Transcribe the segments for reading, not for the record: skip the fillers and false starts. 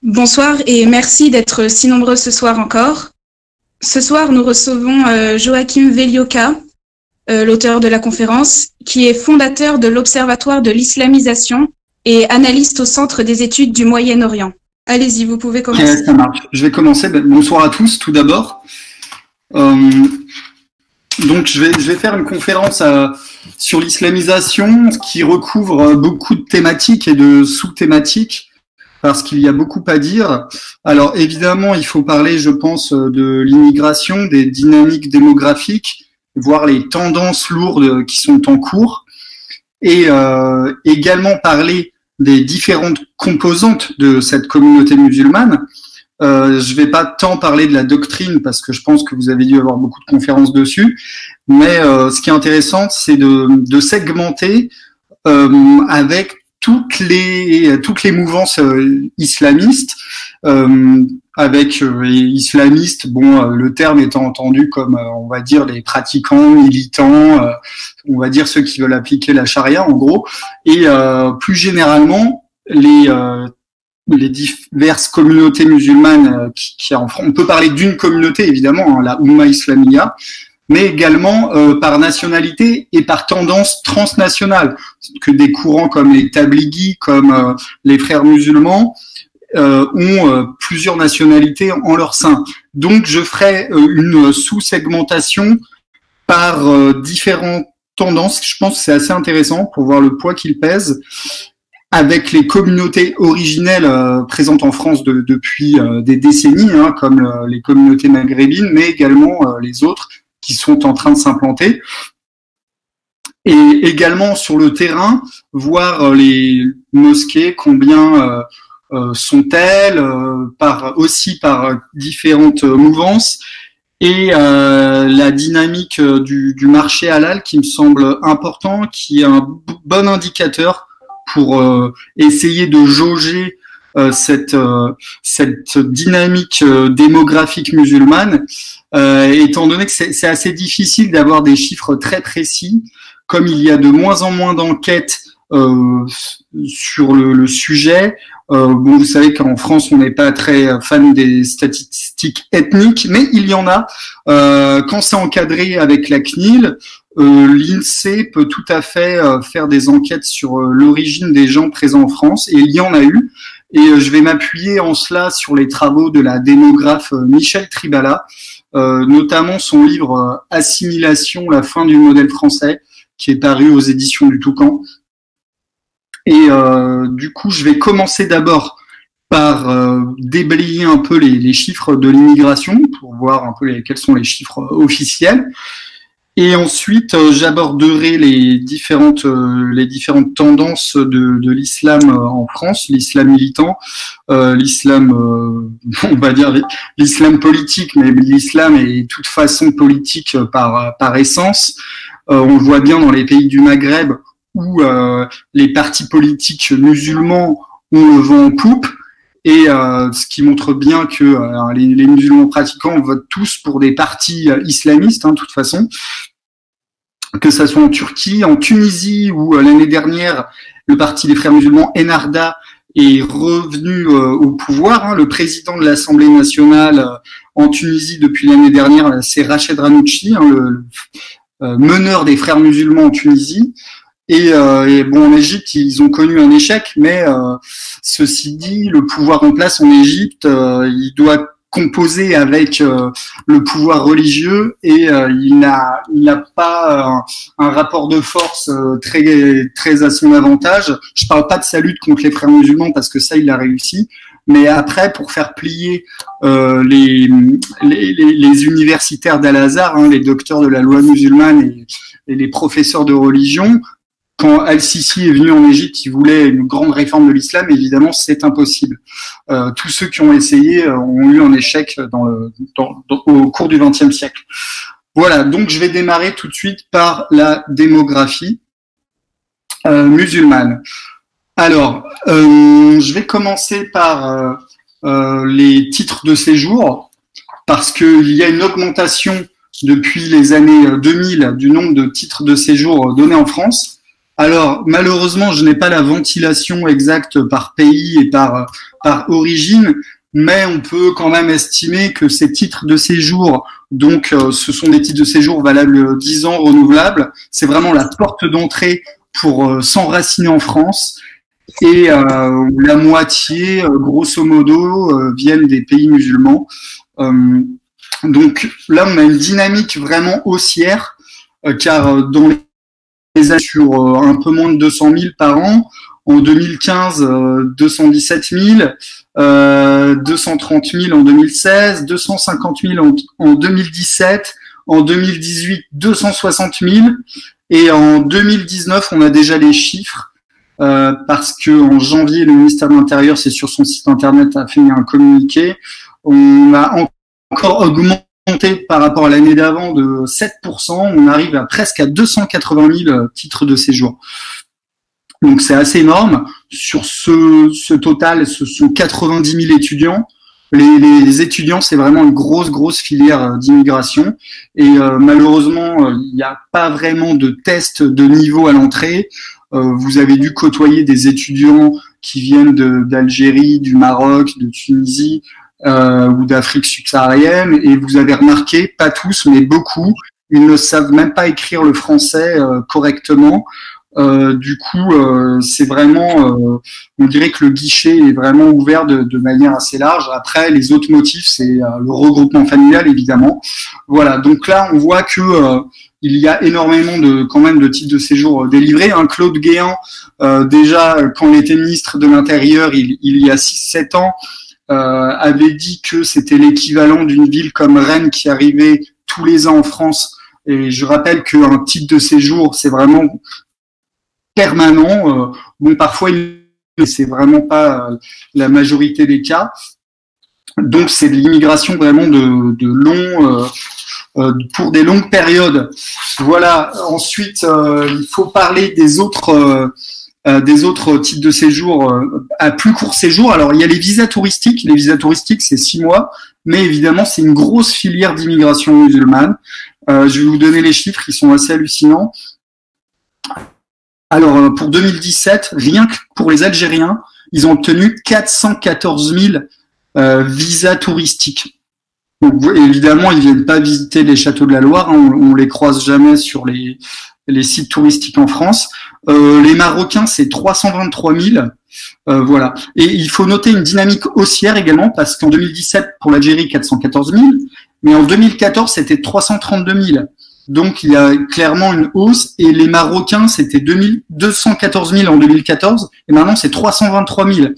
Bonsoir et merci d'être si nombreux ce soir encore. Ce soir, nous recevons Joachim Velioka, l'auteur de la conférence, qui est fondateur de l'Observatoire de l'islamisation et analyste au Centre des études du Moyen-Orient. Allez-y, vous pouvez commencer. Okay, ça marche. Je vais commencer. Bonsoir à tous, tout d'abord. Donc, je vais faire une conférence sur l'islamisation qui recouvre beaucoup de thématiques et de sous-thématiques parce qu'il y a beaucoup à dire. Alors, évidemment, il faut parler, je pense, de l'immigration, des dynamiques démographiques, voir les tendances lourdes qui sont en cours et également parler des différentes composantes de cette communauté musulmane. Je vais pas tant parler de la doctrine parce que je pense que vous avez dû avoir beaucoup de conférences dessus, mais ce qui est intéressant, c'est de segmenter avec toutes les mouvances islamistes, avec islamistes, le terme étant entendu comme on va dire les pratiquants, militants, on va dire ceux qui veulent appliquer la charia en gros, et plus généralement les diverses communautés musulmanes qui en France. On peut parler d'une communauté évidemment, la Oumma Islamiyya, mais également par nationalité et par tendance transnationale, que des courants comme les Tablighi, comme les frères musulmans ont plusieurs nationalités en leur sein. Donc je ferai une sous-segmentation par différentes tendances. Je pense que c'est assez intéressant pour voir le poids qu'ils pèsent, avec les communautés originelles présentes en France depuis des décennies, comme les communautés maghrébines, mais également les autres qui sont en train de s'implanter. Et également sur le terrain, voir les mosquées, combien sont-elles, aussi par différentes mouvances, et la dynamique du marché halal qui me semble important, qui est un bon indicateur pour essayer de jauger cette dynamique démographique musulmane, étant donné que c'est assez difficile d'avoir des chiffres très précis, comme il y a de moins en moins d'enquêtes sur le sujet. Vous savez qu'en France, on n'est pas très fan des statistiques ethniques, mais il y en a. Quand c'est encadré avec la CNIL, l'INSEE peut tout à fait faire des enquêtes sur l'origine des gens présents en France, et il y en a eu. Et je vais m'appuyer en cela sur les travaux de la démographe Michèle Tribala, notamment son livre Assimilation, la fin du modèle français, qui est paru aux éditions du Toucan. Et du coup, je vais commencer d'abord par déblayer un peu les chiffres de l'immigration pour voir un peu quels sont les chiffres officiels. Et ensuite, j'aborderai les différentes tendances de l'islam en France, l'islam militant, l'islam, on va dire l'islam politique, mais l'islam est de toute façon politique par essence. On le voit bien dans les pays du Maghreb où les partis politiques musulmans ont le vent en poupe, et ce qui montre bien que les musulmans pratiquants votent tous pour des partis islamistes, de toute façon, que ça soit en Turquie, en Tunisie, où l'année dernière, le parti des frères musulmans, Ennahda, est revenu au pouvoir. Le président de l'Assemblée nationale en Tunisie depuis l'année dernière, c'est Rached Ghannouchi, le meneur des frères musulmans en Tunisie. Et en Égypte, ils ont connu un échec, mais ceci dit, le pouvoir en place en Égypte, il doit composer avec le pouvoir religieux, et il n'a pas un rapport de force très à son avantage. Je parle pas de sa lutte contre les frères musulmans parce que ça, il a réussi. Mais après, pour faire plier les universitaires d'Al-Azhar, les docteurs de la loi musulmane et les professeurs de religion, quand Al-Sisi est venu en Égypte, il voulait une grande réforme de l'islam. Évidemment, c'est impossible. Tous ceux qui ont essayé ont eu un échec au cours du XXe siècle. Voilà, donc je vais démarrer tout de suite par la démographie musulmane. Alors, je vais commencer par les titres de séjour, parce qu'il y a une augmentation depuis les années 2000 du nombre de titres de séjour donnés en France. Alors, malheureusement, je n'ai pas la ventilation exacte par pays et par origine, mais on peut quand même estimer que ces titres de séjour, donc ce sont des titres de séjour valables 10 ans renouvelables, c'est vraiment la porte d'entrée pour s'enraciner en France. Et la moitié, grosso modo, viennent des pays musulmans. Donc là, on a une dynamique vraiment haussière, car dans les années sur un peu moins de 200 000 par an, en 2015, 217 000, 230 000 en 2016, 250 000 en 2017, en 2018, 260 000, et en 2019, on a déjà les chiffres. Parce que en janvier, le ministère de l'Intérieur, c'est sur son site internet, a fait un communiqué. On a encore augmenté par rapport à l'année d'avant de 7%. On arrive à presque à 280 000 titres de séjour. Donc c'est assez énorme. Sur ce total, ce sont 90 000 étudiants. Les étudiants, c'est vraiment une grosse filière d'immigration. Et malheureusement, il n'y a pas vraiment de test de niveau à l'entrée. Vous avez dû côtoyer des étudiants qui viennent d'Algérie, du Maroc, de Tunisie ou d'Afrique subsaharienne, et vous avez remarqué, pas tous, mais beaucoup, ils ne savent même pas écrire le français correctement. Du coup, c'est vraiment, on dirait que le guichet est vraiment ouvert de manière assez large. Après, les autres motifs, c'est le regroupement familial, évidemment. Voilà, donc là, on voit que il y a énormément quand même de titres de séjour délivrés. Claude Guéant, déjà, quand il était ministre de l'Intérieur, il y a 6-7 ans, avait dit que c'était l'équivalent d'une ville comme Rennes qui arrivait tous les ans en France. Et je rappelle qu'un titre de séjour, c'est vraiment permanent. Bon, parfois, c'est vraiment pas la majorité des cas. Donc, c'est de l'immigration vraiment de long, pour des longues périodes. Voilà. Ensuite, il faut parler des autres types de séjours à plus court séjour. Alors, il y a les visas touristiques. Les visas touristiques, c'est 6 mois, mais évidemment, c'est une grosse filière d'immigration musulmane. Je vais vous donner les chiffres, ils sont assez hallucinants. Alors, pour 2017, rien que pour les Algériens, ils ont obtenu 414 000 visas touristiques. Donc, évidemment, ils viennent pas visiter les châteaux de la Loire, hein, on les croise jamais sur les sites touristiques en France. Les Marocains, c'est 323 000. Voilà. Et il faut noter une dynamique haussière également, parce qu'en 2017, pour l'Algérie, 414 000, mais en 2014, c'était 332 000. Donc, il y a clairement une hausse. Et les Marocains, c'était 214 000 en 2014. Et maintenant, c'est 323 000.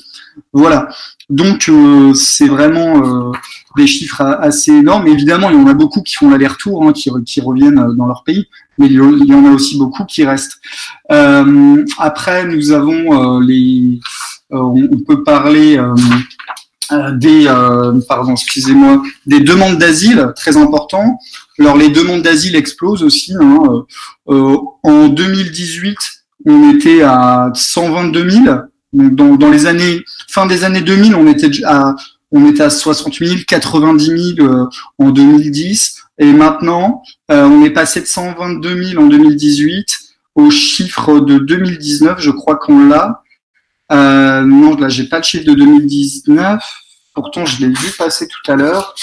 Voilà. Donc, c'est vraiment des chiffres assez énormes. Évidemment, il y en a beaucoup qui font l'aller-retour, hein, qui reviennent dans leur pays. Mais il y en a aussi beaucoup qui restent. Après, nous avons on peut parler des demandes d'asile, très important. Alors les demandes d'asile explosent aussi. En 2018, on était à 122 000. Donc dans les années fin des années 2000, on était à 60 000, 90 000 en 2010, et maintenant on est passé de 122 000 en 2018 au chiffre de 2019. Je crois qu'on l'a. Non, là, j'ai pas le chiffre de 2019. Pourtant, je l'ai vu passer tout à l'heure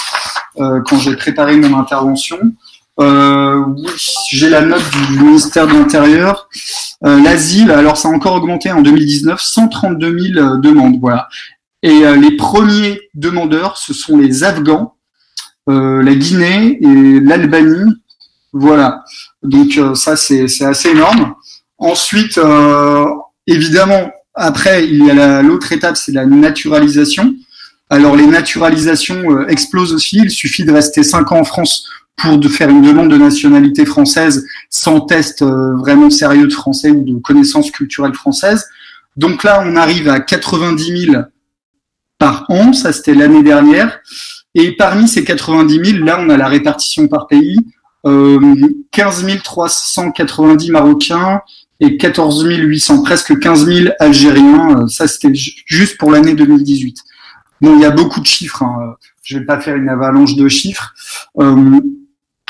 quand j'ai préparé mon intervention. Oui, j'ai la note du ministère de l'Intérieur. L'asile, alors ça a encore augmenté en 2019, 132 000 demandes. Voilà. Et les premiers demandeurs, ce sont les Afghans, la Guinée et l'Albanie. Voilà. Donc ça, c'est assez énorme. Ensuite, évidemment, après, il y a l'autre étape, c'est la naturalisation. Alors, les naturalisations explosent aussi. Il suffit de rester 5 ans en France pour faire une demande de nationalité française sans test vraiment sérieux de français ou de connaissances culturelles françaises. Donc là, on arrive à 90 000 par an. Ça, c'était l'année dernière. Et parmi ces 90 000, là, on a la répartition par pays. 15 390 Marocains, et 14 800, presque 15 000 Algériens. Ça, c'était juste pour l'année 2018. Bon, il y a beaucoup de chiffres. Hein. Je vais pas faire une avalanche de chiffres.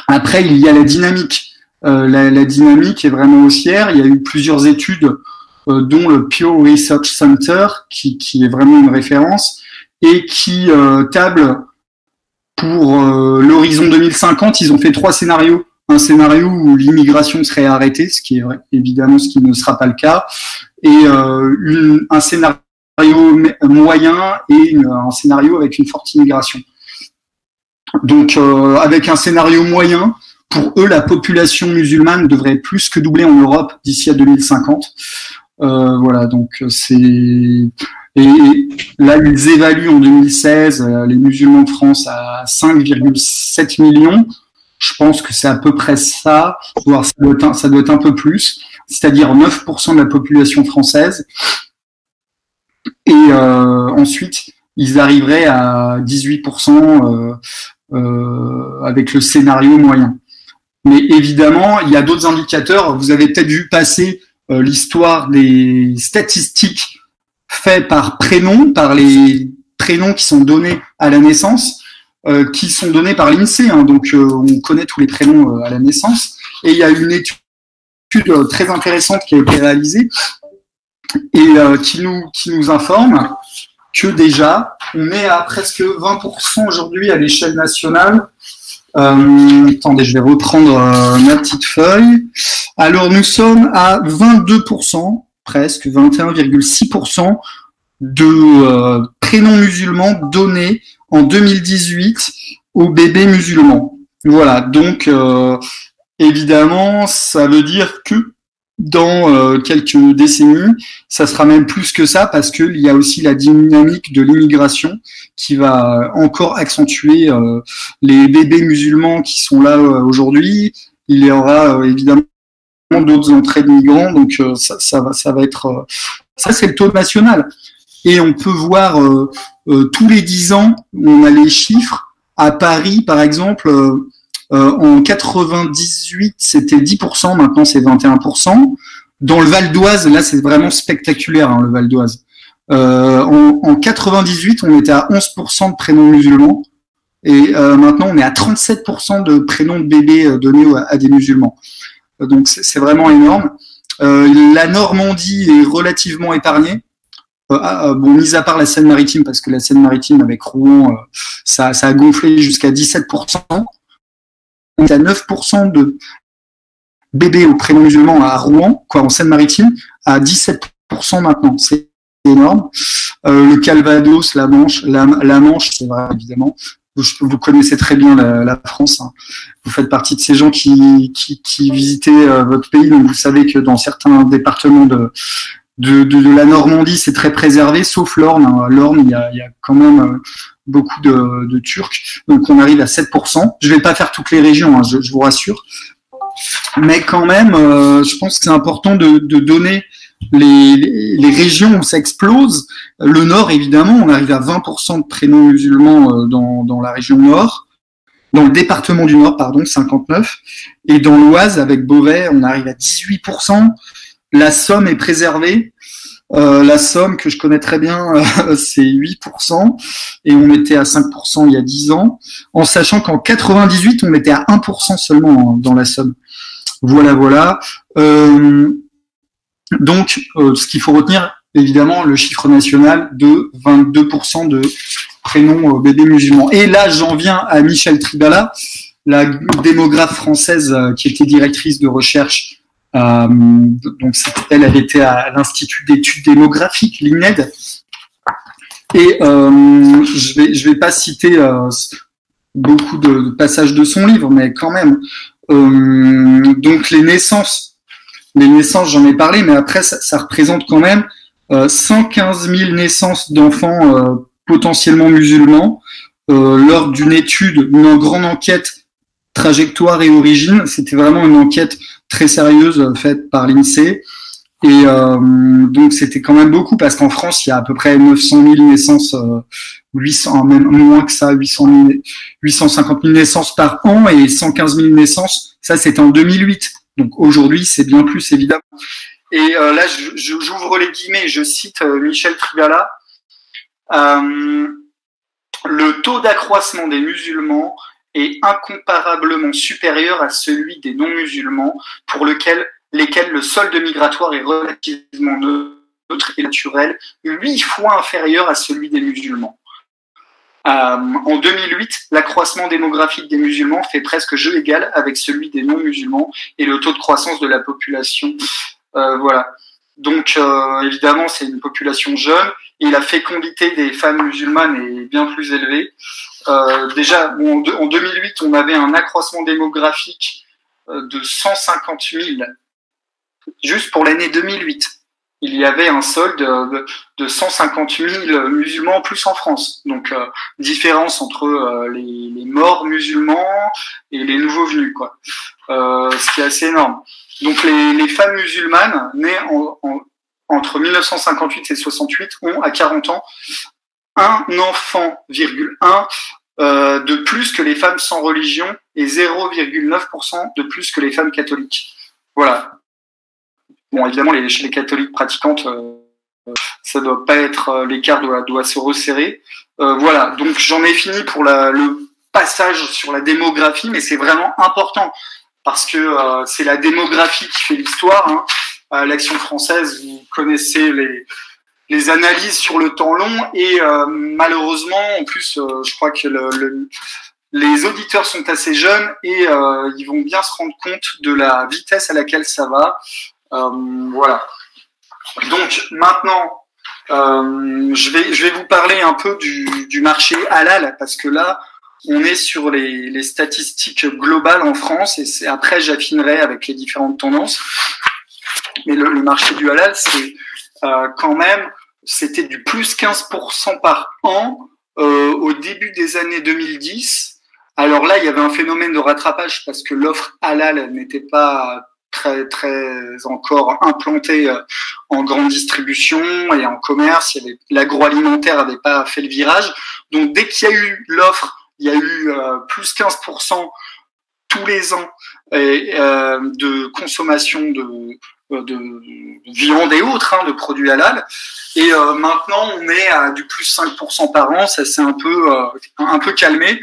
Après, il y a la dynamique la dynamique est vraiment haussière. Il y a eu plusieurs études, dont le Pew Research Center, qui est vraiment une référence, et qui table pour l'horizon 2050. Ils ont fait 3 scénarios. Un scénario où l'immigration serait arrêtée, ce qui est évidemment ce qui ne sera pas le cas, et un scénario moyen et un scénario avec une forte immigration. Donc, avec un scénario moyen, pour eux, la population musulmane devrait plus que doubler en Europe d'ici à 2050. Voilà, donc c'est... Et là, ils évaluent en 2016 les musulmans de France à 5,7 millions. Je pense que c'est à peu près ça, voire ça doit être un peu plus, c'est-à-dire 9% de la population française. Et ensuite, ils arriveraient à 18% avec le scénario moyen. Mais évidemment, il y a d'autres indicateurs. Vous avez peut-être vu passer l'histoire des statistiques faites par prénom, par les prénoms qui sont donnés à la naissance. Qui sont donnés par l'INSEE, hein, donc on connaît tous les prénoms à la naissance. Et il y a une étude très intéressante qui a été réalisée et qui nous informe que déjà on est à presque 20% aujourd'hui à l'échelle nationale. Attendez, je vais reprendre ma petite feuille. Alors nous sommes à 22%, presque 21,6% de prénoms musulmans donnés en 2018 aux bébés musulmans. Voilà, donc évidemment, ça veut dire que dans quelques décennies, ça sera même plus que ça parce qu'il y a aussi la dynamique de l'immigration qui va encore accentuer les bébés musulmans qui sont là aujourd'hui. Il y aura évidemment d'autres entrées de migrants, donc ça va être... ça, c'est le taux national. Et on peut voir tous les 10 ans, on a les chiffres. À Paris, par exemple, en 98, c'était 10%, maintenant c'est 21%. Dans le Val d'Oise, là c'est vraiment spectaculaire, hein, le Val d'Oise. En 98, on était à 11% de prénoms musulmans. Et maintenant, on est à 37% de prénoms de bébés donnés à des musulmans. Donc c'est vraiment énorme. La Normandie est relativement épargnée. Bon, mis à part la Seine-Maritime, parce que la Seine-Maritime avec Rouen, ça a gonflé jusqu'à 17%. On est à 9% de bébés au prénom musulman à Rouen, en Seine-Maritime, à 17% maintenant. C'est énorme. Le Calvados, la Manche, c'est vrai, évidemment. Vous connaissez très bien la France. Hein. Vous faites partie de ces gens qui visitaient votre pays, donc vous savez que dans certains départements de la Normandie, c'est très préservé, sauf l'Orne. Hein. L'Orne, il y a quand même beaucoup de Turcs. Donc, on arrive à 7%. Je vais pas faire toutes les régions, hein, je vous rassure. Mais quand même, je pense que c'est important de donner les régions où ça explose. Le Nord, évidemment, on arrive à 20% de prénoms musulmans dans la région Nord. Dans le département du Nord, pardon, 59. Et dans l'Oise, avec Beauvais, on arrive à 18%. La Somme est préservée. La Somme, que je connais très bien, c'est 8%. Et on était à 5% il y a 10 ans. En sachant qu'en 98, on était à 1% seulement dans la Somme. Voilà. Donc, ce qu'il faut retenir, évidemment, le chiffre national de 22% de prénoms bébés musulmans. Et là, j'en viens à Michèle Tribala, la démographe française qui était directrice de recherche. Donc, elle était à l'Institut d'études démographiques, l'INED. Et je vais pas citer beaucoup de passages de son livre, mais quand même. Donc, les naissances, j'en ai parlé, mais après, ça représente quand même 115 000 naissances d'enfants potentiellement musulmans lors d'une étude, une grande enquête trajectoire et origine. C'était vraiment une enquête très sérieuse faite par l'INSEE. Et donc, c'était quand même beaucoup parce qu'en France, il y a à peu près 900 000 naissances, 800, même moins que ça, 850 000 naissances par an et 115 000 naissances. Ça, c'était en 2008. Donc, aujourd'hui, c'est bien plus, évidemment. Et là, j'ouvre les guillemets, je cite Michèle Tribala. Le taux d'accroissement des musulmans est incomparablement supérieur à celui des non-musulmans, pour lesquels le solde migratoire est relativement neutre et naturel, 8 fois inférieur à celui des musulmans. En 2008, l'accroissement démographique des musulmans fait presque jeu égal avec celui des non-musulmans et le taux de croissance de la population. Voilà. Donc, évidemment, c'est une population jeune et la fécondité des femmes musulmanes est bien plus élevée. Déjà, bon, en 2008, on avait un accroissement démographique de 150 000 juste pour l'année 2008. Il y avait un solde de 150 000 musulmans en plus en France. Donc, différence entre les morts musulmans et les nouveaux venus, quoi. Ce qui est assez énorme. Donc, les femmes musulmanes nées entre 1958 et 68 ont, à 40 ans, un enfant, de plus que les femmes sans religion et 0,9% de plus que les femmes catholiques. Voilà. Bon, évidemment, chez les catholiques pratiquantes, ça doit pas être, l'écart doit se resserrer. Voilà, donc j'en ai fini pour le passage sur la démographie, mais c'est vraiment important parce que c'est la démographie qui fait l'histoire. Hein. À l'Action française, vous connaissez les analyses sur le temps long et malheureusement, en plus, je crois que les auditeurs sont assez jeunes et ils vont bien se rendre compte de la vitesse à laquelle ça va. Voilà. Donc maintenant, je vais vous parler un peu du marché halal parce que là, on est sur les statistiques globales en France et après j'affinerai avec les différentes tendances. Mais le marché du halal, c'est quand même, c'était du plus 15% par an au début des années 2010. Alors là, il y avait un phénomène de rattrapage parce que l'offre halal n'était pas très encore implantée en grande distribution et en commerce. L'agroalimentaire n'avait pas fait le virage. Donc dès qu'il y a eu l'offre, il y a eu plus 15% tous les ans de consommation de viande et autres, hein, de produits halal. Et maintenant, on est à du plus 5% par an. Ça s'est un peu calmé.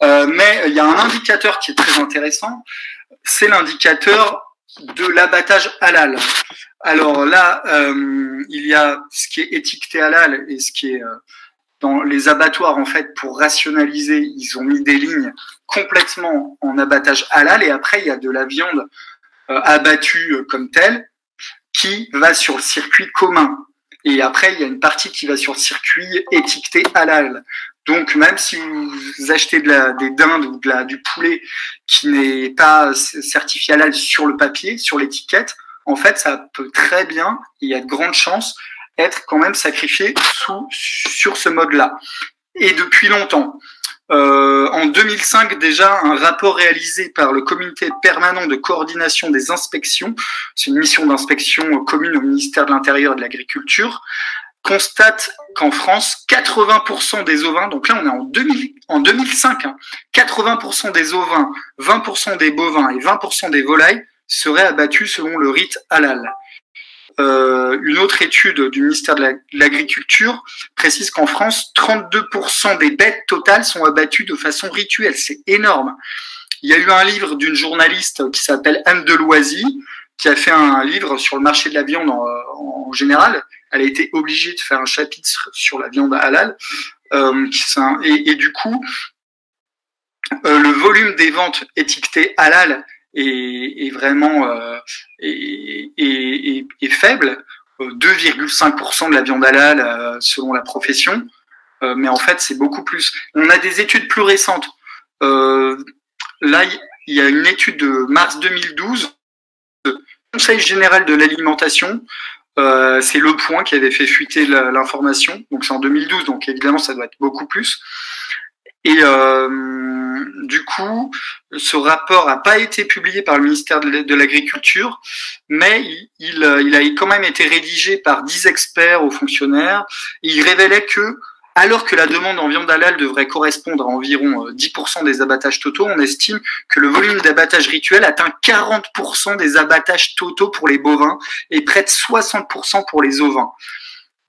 Mais il y a un indicateur qui est très intéressant. C'est l'indicateur de l'abattage halal. Alors là, il y a ce qui est étiqueté halal et ce qui est dans les abattoirs, en fait, pour rationaliser, ils ont mis des lignes complètement en abattage halal et après, il y a de la viande abattue comme telle qui va sur le circuit commun. Et après, il y a une partie qui va sur le circuit étiqueté halal. Donc, même si vous achetez des dindes ou du poulet qui n'est pas certifié halal sur le papier, sur l'étiquette, en fait, ça peut très bien, il y a de grandes chances, être quand même sacrifié sur ce mode-là. Et depuis longtemps. En 2005, déjà, un rapport réalisé par le Comité permanent de coordination des inspections, c'est une mission d'inspection commune au ministère de l'Intérieur et de l'Agriculture, constate qu'en France, 80% des ovins, donc là on est en 2005, hein, 80% des ovins, 20% des bovins et 20% des volailles seraient abattus selon le rite halal. Une autre étude du ministère de l'Agriculture précise qu'en France, 32% des bêtes totales sont abattues de façon rituelle. C'est énorme. Il y a eu un livre d'une journaliste qui s'appelle Anne Deloisy, qui a fait un livre sur le marché de la viande en général. Elle a été obligée de faire un chapitre sur la viande halal. Et du coup, le volume des ventes étiquetées halal est vraiment est faible, 2,5% de la viande halal selon la profession, mais en fait c'est beaucoup plus. On a des études plus récentes. Là, il y a une étude de mars 2012, Conseil général de l'alimentation. C'est Le Point qui avait fait fuiter l'information, donc c'est en 2012, donc évidemment ça doit être beaucoup plus. Et du coup, ce rapport n'a pas été publié par le ministère de l'Agriculture, mais il a quand même été rédigé par 10 experts ou fonctionnaires. Et il révélait que, alors que la demande en viande halal devrait correspondre à environ 10% des abattages totaux, on estime que le volume d'abattage rituel atteint 40% des abattages totaux pour les bovins et près de 60% pour les ovins.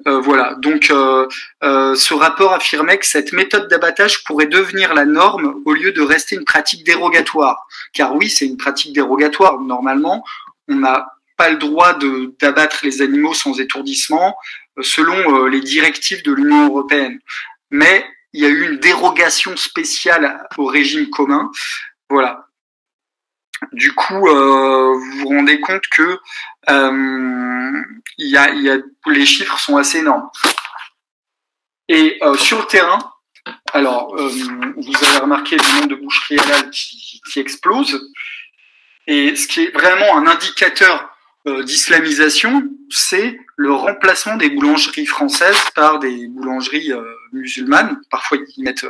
Voilà, donc ce rapport affirmait que cette méthode d'abattage pourrait devenir la norme au lieu de rester une pratique dérogatoire. Car oui, c'est une pratique dérogatoire. Normalement, on n'a pas le droit d'abattre les animaux sans étourdissement selon les directives de l'Union européenne. Mais il y a eu une dérogation spéciale au régime commun. Voilà. Du coup, vous vous rendez compte que les chiffres sont assez énormes. Et sur le terrain, alors vous avez remarqué le nombre de boucheries halal qui explose. Et ce qui est vraiment un indicateur d'islamisation, c'est le remplacement des boulangeries françaises par des boulangeries musulmanes. Parfois, ils mettent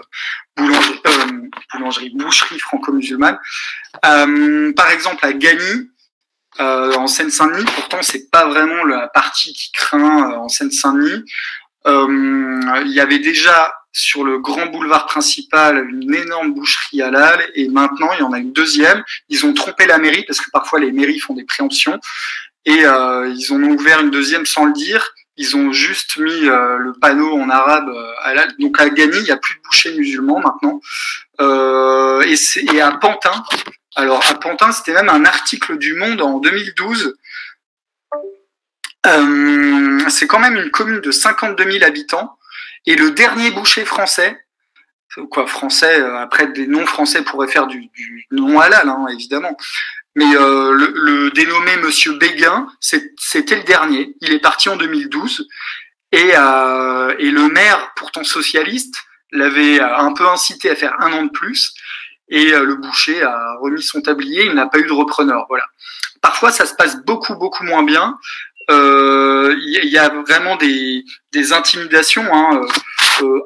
boucherie franco-musulmane. Par exemple, à Gagny, en Seine-Saint-Denis, pourtant c'est pas vraiment la partie qui craint en Seine-Saint-Denis. Il y avait déjà sur le grand boulevard principal une énorme boucherie halal et maintenant il y en a une deuxième. Ils ont trompé la mairie parce que parfois les mairies font des préemptions et ils en ont ouvert une deuxième sans le dire. Ils ont juste mis le panneau en arabe halal. Donc à Gagny, il n'y a plus de bouchers musulmans maintenant. Et à Pantin, alors à Pantin, c'était même un article du Monde en 2012. C'est quand même une commune de 52 000 habitants et le dernier boucher français, français, après des non-français pourraient faire du non halal, hein, évidemment, mais le dénommé Monsieur Béguin, c'était le dernier, il est parti en 2012 et le maire, pourtant socialiste, l'avait un peu incité à faire un an de plus et le boucher a remis son tablier, il n'a pas eu de repreneur, voilà. Parfois ça se passe beaucoup moins bien. Y a vraiment des intimidations. Hein.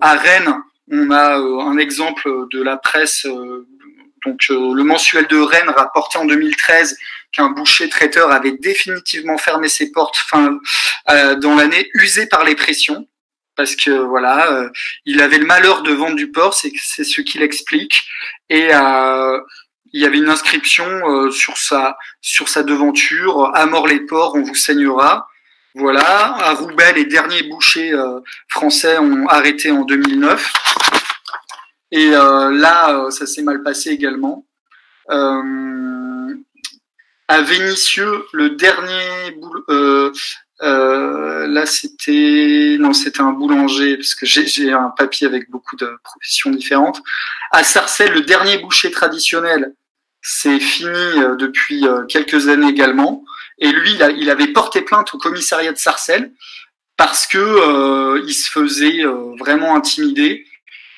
À Rennes, on a un exemple de la presse. Le mensuel de Rennes rapportait en 2013 qu'un boucher traiteur avait définitivement fermé ses portes dans l'année, usé par les pressions. Parce que voilà, il avait le malheur de vendre du porc, c'est ce qu'il explique. Et il y avait une inscription sur sa devanture, à mort les porcs, on vous saignera. Voilà. À Roubaix, les derniers bouchers français ont arrêté en 2009. Et là, ça s'est mal passé également. À Vénissieux, le dernier là c'était un boulanger parce que j'ai un papier avec beaucoup de professions différentes. À Sarcelles, le dernier boucher traditionnel, c'est fini depuis quelques années également. Et lui, il avait porté plainte au commissariat de Sarcelles parce que il se faisait vraiment intimider.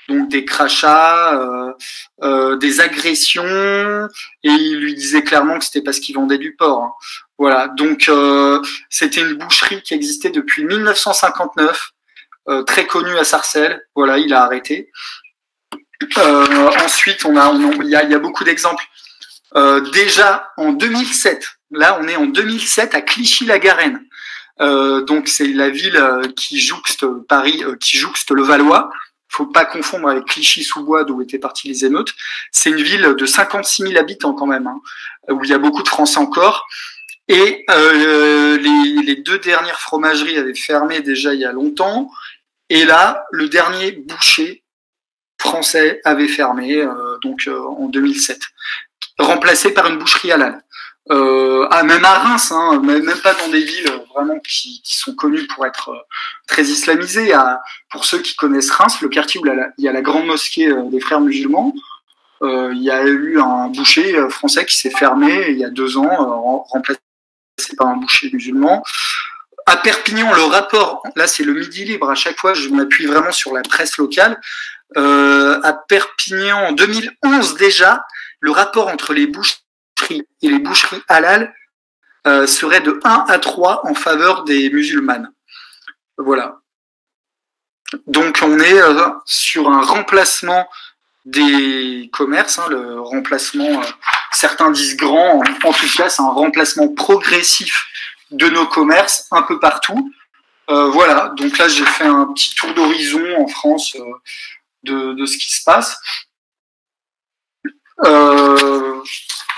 Donc des crachats, des agressions, et il lui disait clairement que c'était parce qu'il vendait du porc. Hein. Voilà, donc c'était une boucherie qui existait depuis 1959, très connue à Sarcelles. Voilà, il a arrêté. Ensuite, il y a beaucoup d'exemples. Déjà en 2007, là on est en 2007 à Clichy-la-Garenne. Donc c'est la ville qui jouxte Paris, qui jouxte le Valois. Faut pas confondre avec Clichy-sous-Bois d'où étaient parties les émeutes. C'est une ville de 56 000 habitants quand même, hein, où il y a beaucoup de Français encore. Et les deux dernières fromageries avaient fermé déjà il y a longtemps. Et là, le dernier boucher français avait fermé en 2007, remplacé par une boucherie halal. Même à Reims, hein, même pas dans des villes vraiment qui sont connues pour être très islamisées. Pour ceux qui connaissent Reims, le quartier où il y a la grande mosquée des frères musulmans, il y a eu un boucher français qui s'est fermé il y a 2 ans, remplacé par un boucher musulman. À Perpignan, le rapport, là c'est le Midi Libre, à chaque fois je m'appuie vraiment sur la presse locale. À Perpignan, en 2011 déjà, le rapport entre les boucheries et les boucheries halal serait de 1 à 3 en faveur des musulmanes. Voilà. Donc on est sur un remplacement des commerces, hein, le remplacement, certains disent grand, en tout cas c'est un remplacement progressif de nos commerces un peu partout. Voilà, donc là j'ai fait un petit tour d'horizon en France de ce qui se passe.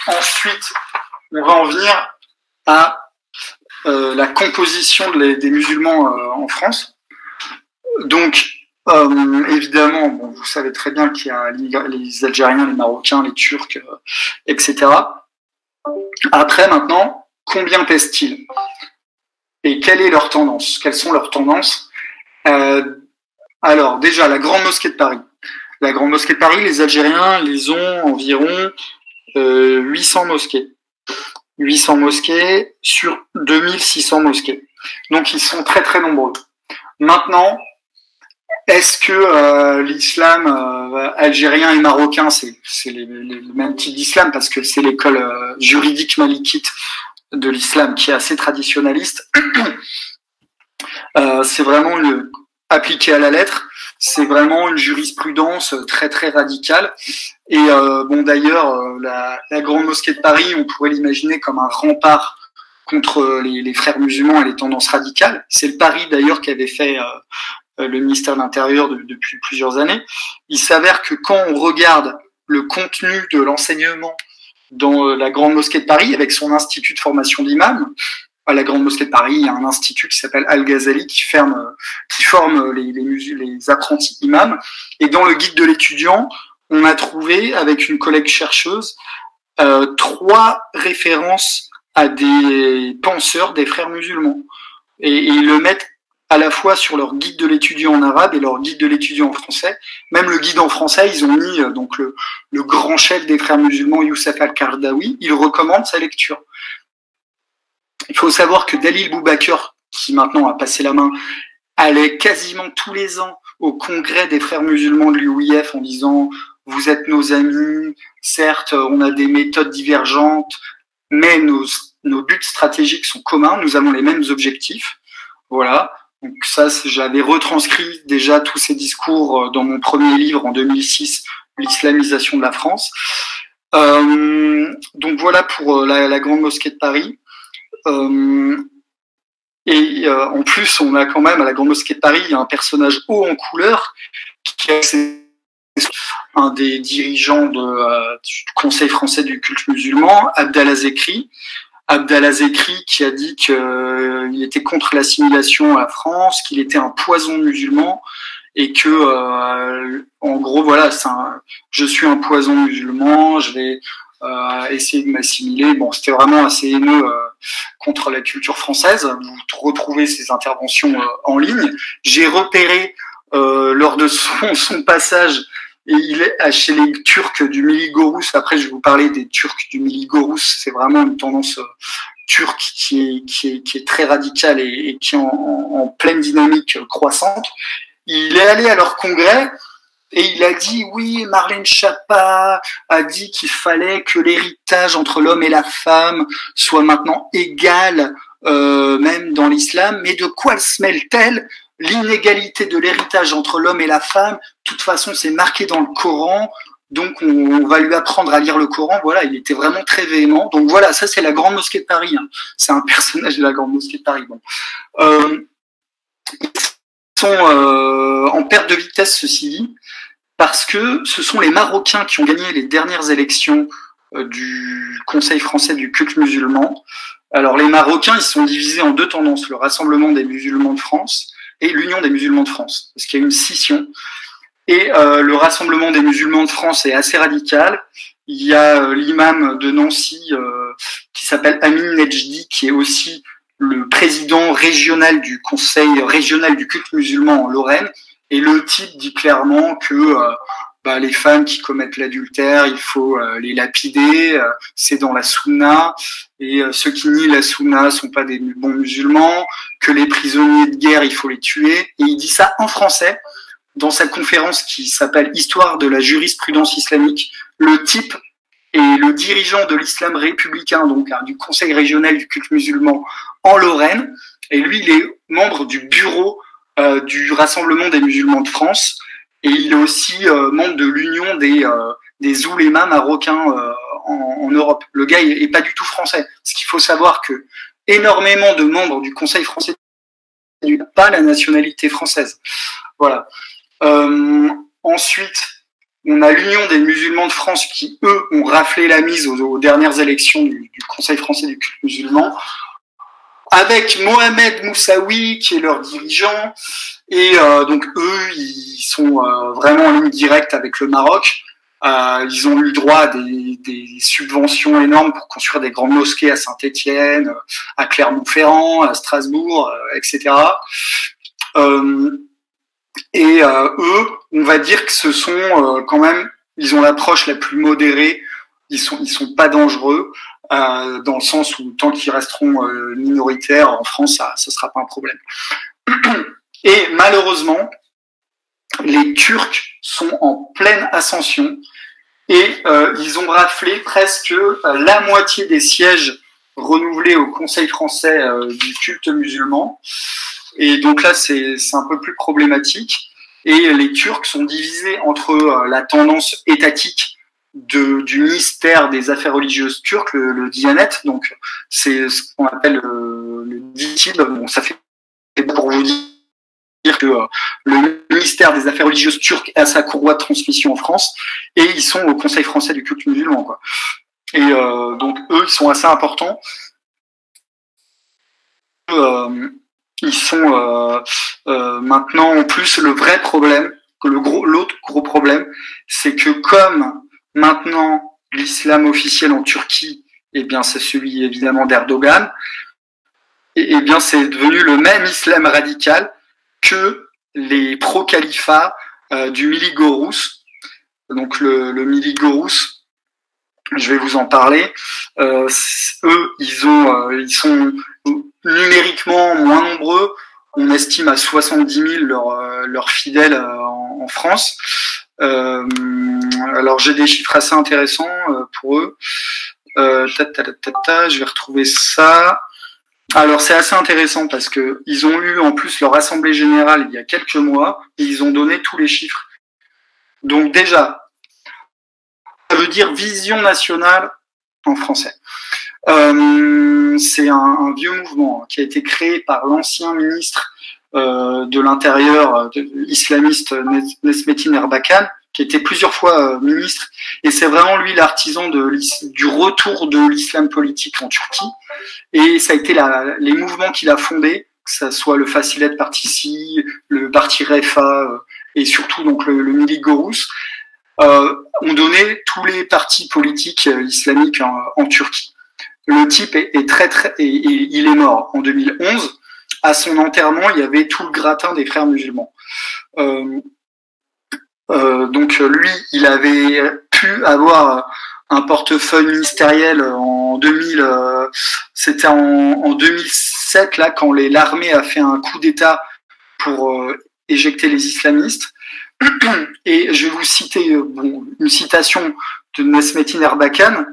Ensuite, on va en venir à la composition des musulmans en France. Donc, évidemment, bon, vous savez très bien qu'il y a les Algériens, les Marocains, les Turcs, etc. Après, maintenant, combien pèsent-ils? Et quelle est leur tendance? Quelles sont leurs tendances? Alors, déjà, la Grande Mosquée de Paris. La Grande Mosquée de Paris, les Algériens, ils ont environ 800 mosquées. 800 mosquées sur 2600 mosquées. Donc, ils sont très, très nombreux. Maintenant, est-ce que l'islam algérien et marocain, c'est le même type d'islam parce que c'est l'école juridique malikite de l'islam qui est assez traditionnaliste. C'est vraiment appliqué à la lettre. C'est vraiment une jurisprudence très très radicale. Et bon d'ailleurs, la Grande Mosquée de Paris, on pourrait l'imaginer comme un rempart contre les frères musulmans et les tendances radicales. C'est le pari d'ailleurs qu'avait fait le ministère de l'Intérieur depuis plusieurs années. Il s'avère que quand on regarde le contenu de l'enseignement dans la Grande Mosquée de Paris, avec son institut de formation d'imams, à la Grande Mosquée de Paris, il y a un institut qui s'appelle Al-Ghazali qui forme les apprentis imams. Et dans le guide de l'étudiant, on a trouvé, avec une collègue chercheuse, 3 références à des penseurs des frères musulmans. Et ils le mettent à la fois sur leur guide de l'étudiant en arabe et leur guide de l'étudiant en français. Même le guide en français, ils ont mis donc le grand chef des frères musulmans, Youssef al-Qaradawi, il recommande sa lecture. Il faut savoir que Dalil Boubaker, qui maintenant a passé la main, allait quasiment tous les ans au congrès des frères musulmans de l'UIF en disant « Vous êtes nos amis, certes, on a des méthodes divergentes, mais nos buts stratégiques sont communs, nous avons les mêmes objectifs. » Voilà. Donc ça, j'avais retranscrit déjà tous ces discours dans mon premier livre en 2006, l'islamisation de la France. Donc voilà pour la Grande Mosquée de Paris. Et en plus, on a quand même à la Grande Mosquée de Paris, il y a un personnage haut en couleur qui est un des dirigeants du Conseil français du culte musulman, Abdallah Zekri. Abdallah Zekri qui a dit qu'il était contre l'assimilation à la France, qu'il était un poison musulman et que, en gros, voilà, je suis un poison musulman, je vais essayer de m'assimiler. Bon, c'était vraiment assez haineux contre la culture française. Vous retrouvez ces interventions en ligne. J'ai repéré lors de son passage, et il est chez les Turcs du Miligorous. Après, je vais vous parler des Turcs du Miligorous. C'est vraiment une tendance turque qui est très radicale et qui est en pleine dynamique croissante. Il est allé à leur congrès et il a dit oui, Marlène Schiappa a dit qu'il fallait que l'héritage entre l'homme et la femme soit maintenant égal, même dans l'islam. Mais de quoi se mêle-t-elle? L'inégalité de l'héritage entre l'homme et la femme, de toute façon, c'est marqué dans le Coran, donc on va lui apprendre à lire le Coran. Voilà, il était vraiment très véhément. Donc voilà, ça c'est la Grande Mosquée de Paris. Hein. C'est un personnage de la Grande Mosquée de Paris. Bon. Ils sont en perte de vitesse, ceci dit, parce que ce sont les Marocains qui ont gagné les dernières élections du Conseil français du culte musulman. Alors les Marocains, ils sont divisés en 2 tendances, le Rassemblement des musulmans de France et l'Union des musulmans de France, parce qu'il y a une scission. Et le Rassemblement des musulmans de France est assez radical. Il y a l'imam de Nancy qui s'appelle Amin Nejdi, qui est aussi le président régional du Conseil régional du culte musulman en Lorraine. Et le type dit clairement que les femmes qui commettent l'adultère, il faut les lapider, c'est dans la Sunna, et ceux qui nient la Sunna sont pas des bons musulmans, que les prisonniers de guerre, il faut les tuer. Et il dit ça en français, dans sa conférence qui s'appelle « Histoire de la jurisprudence islamique ». Le type est le dirigeant de l'islam républicain, donc du Conseil régional du culte musulman en Lorraine, et lui, il est membre du bureau du Rassemblement des musulmans de France, et il est aussi membre de l'Union des oulémas marocains en Europe. Le gars est pas du tout français. Ce qu'il faut savoir que énormément de membres du Conseil français n'ont pas la nationalité française. Voilà. Ensuite, on a l'Union des musulmans de France qui, eux, ont raflé la mise aux dernières élections du Conseil français du culte musulman. avec Mohamed Moussaoui qui est leur dirigeant. Et donc eux, ils sont vraiment en ligne directe avec le Maroc. Ils ont eu droit à des subventions énormes pour construire des grandes mosquées à Saint-Étienne, à Clermont-Ferrand, à Strasbourg, etc. Eux, on va dire que ce sont quand même, ils ont l'approche la plus modérée. Ils sont pas dangereux dans le sens où tant qu'ils resteront minoritaires en France, ça sera pas un problème. Et malheureusement, les Turcs sont en pleine ascension et ils ont raflé presque la moitié des sièges renouvelés au Conseil français du culte musulman. Et donc là, c'est un peu plus problématique. Et les Turcs sont divisés entre la tendance étatique du ministère des Affaires religieuses turc, le Diyanet. Donc c'est ce qu'on appelle le DİTİB. Bon, ça fait pour vous dire que le ministère des Affaires religieuses turc a sa courroie de transmission en France et ils sont au Conseil français du culte musulman, quoi. Et donc eux, ils sont assez importants. Ils sont maintenant en plus le vrai problème, l'autre gros problème, c'est que comme maintenant l'islam officiel en Turquie, eh bien c'est celui évidemment d'Erdogan, et bien c'est devenu le même islam radical que les pro-califats du Millî Görüs. Donc le Millî Görüs, je vais vous en parler. Eux, ils sont numériquement moins nombreux. On estime à 70 000 leurs fidèles en France. Alors j'ai des chiffres assez intéressants pour eux. Je vais retrouver ça. Alors c'est assez intéressant parce que ils ont eu en plus leur assemblée générale il y a quelques mois et ils ont donné tous les chiffres. Donc déjà, ça veut dire vision nationale en français. C'est un vieux mouvement qui a été créé par l'ancien ministre de l'Intérieur islamiste Nesmettin Erbakan, qui était plusieurs fois ministre, et c'est vraiment lui l'artisan du retour de l'islam politique en Turquie. Et ça a été les mouvements qu'il a fondés, que ça soit le Facilet Partisi, le Parti Refah et surtout donc le Millî Görüs, ont donné tous les partis politiques islamiques en Turquie. Le type est il est mort en 2011. À son enterrement, il y avait tout le gratin des frères musulmans. Donc lui, il avait pu avoir un portefeuille ministériel en 2000. C'était en 2007 là quand l'armée a fait un coup d'État pour éjecter les islamistes. Et je vais vous citer une citation de Nesmettin Erbakan.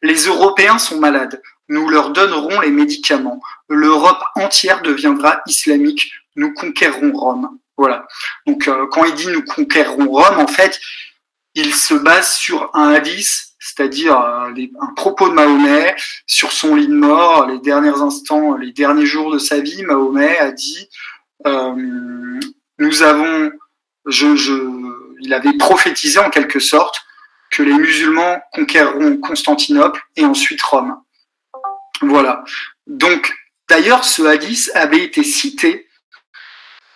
Les Européens sont malades. Nous leur donnerons les médicaments. L'Europe entière deviendra islamique. Nous conquérerons Rome. Voilà. Donc, quand il dit nous conquérerons Rome, en fait, il se base sur un hadith, c'est-à-dire un propos de Mahomet sur son lit de mort, les derniers instants, les derniers jours de sa vie. Mahomet a dit nous avons, il avait prophétisé en quelque sorte que les musulmans conquéreront Constantinople et ensuite Rome. Voilà. Donc, d'ailleurs, ce hadith avait été cité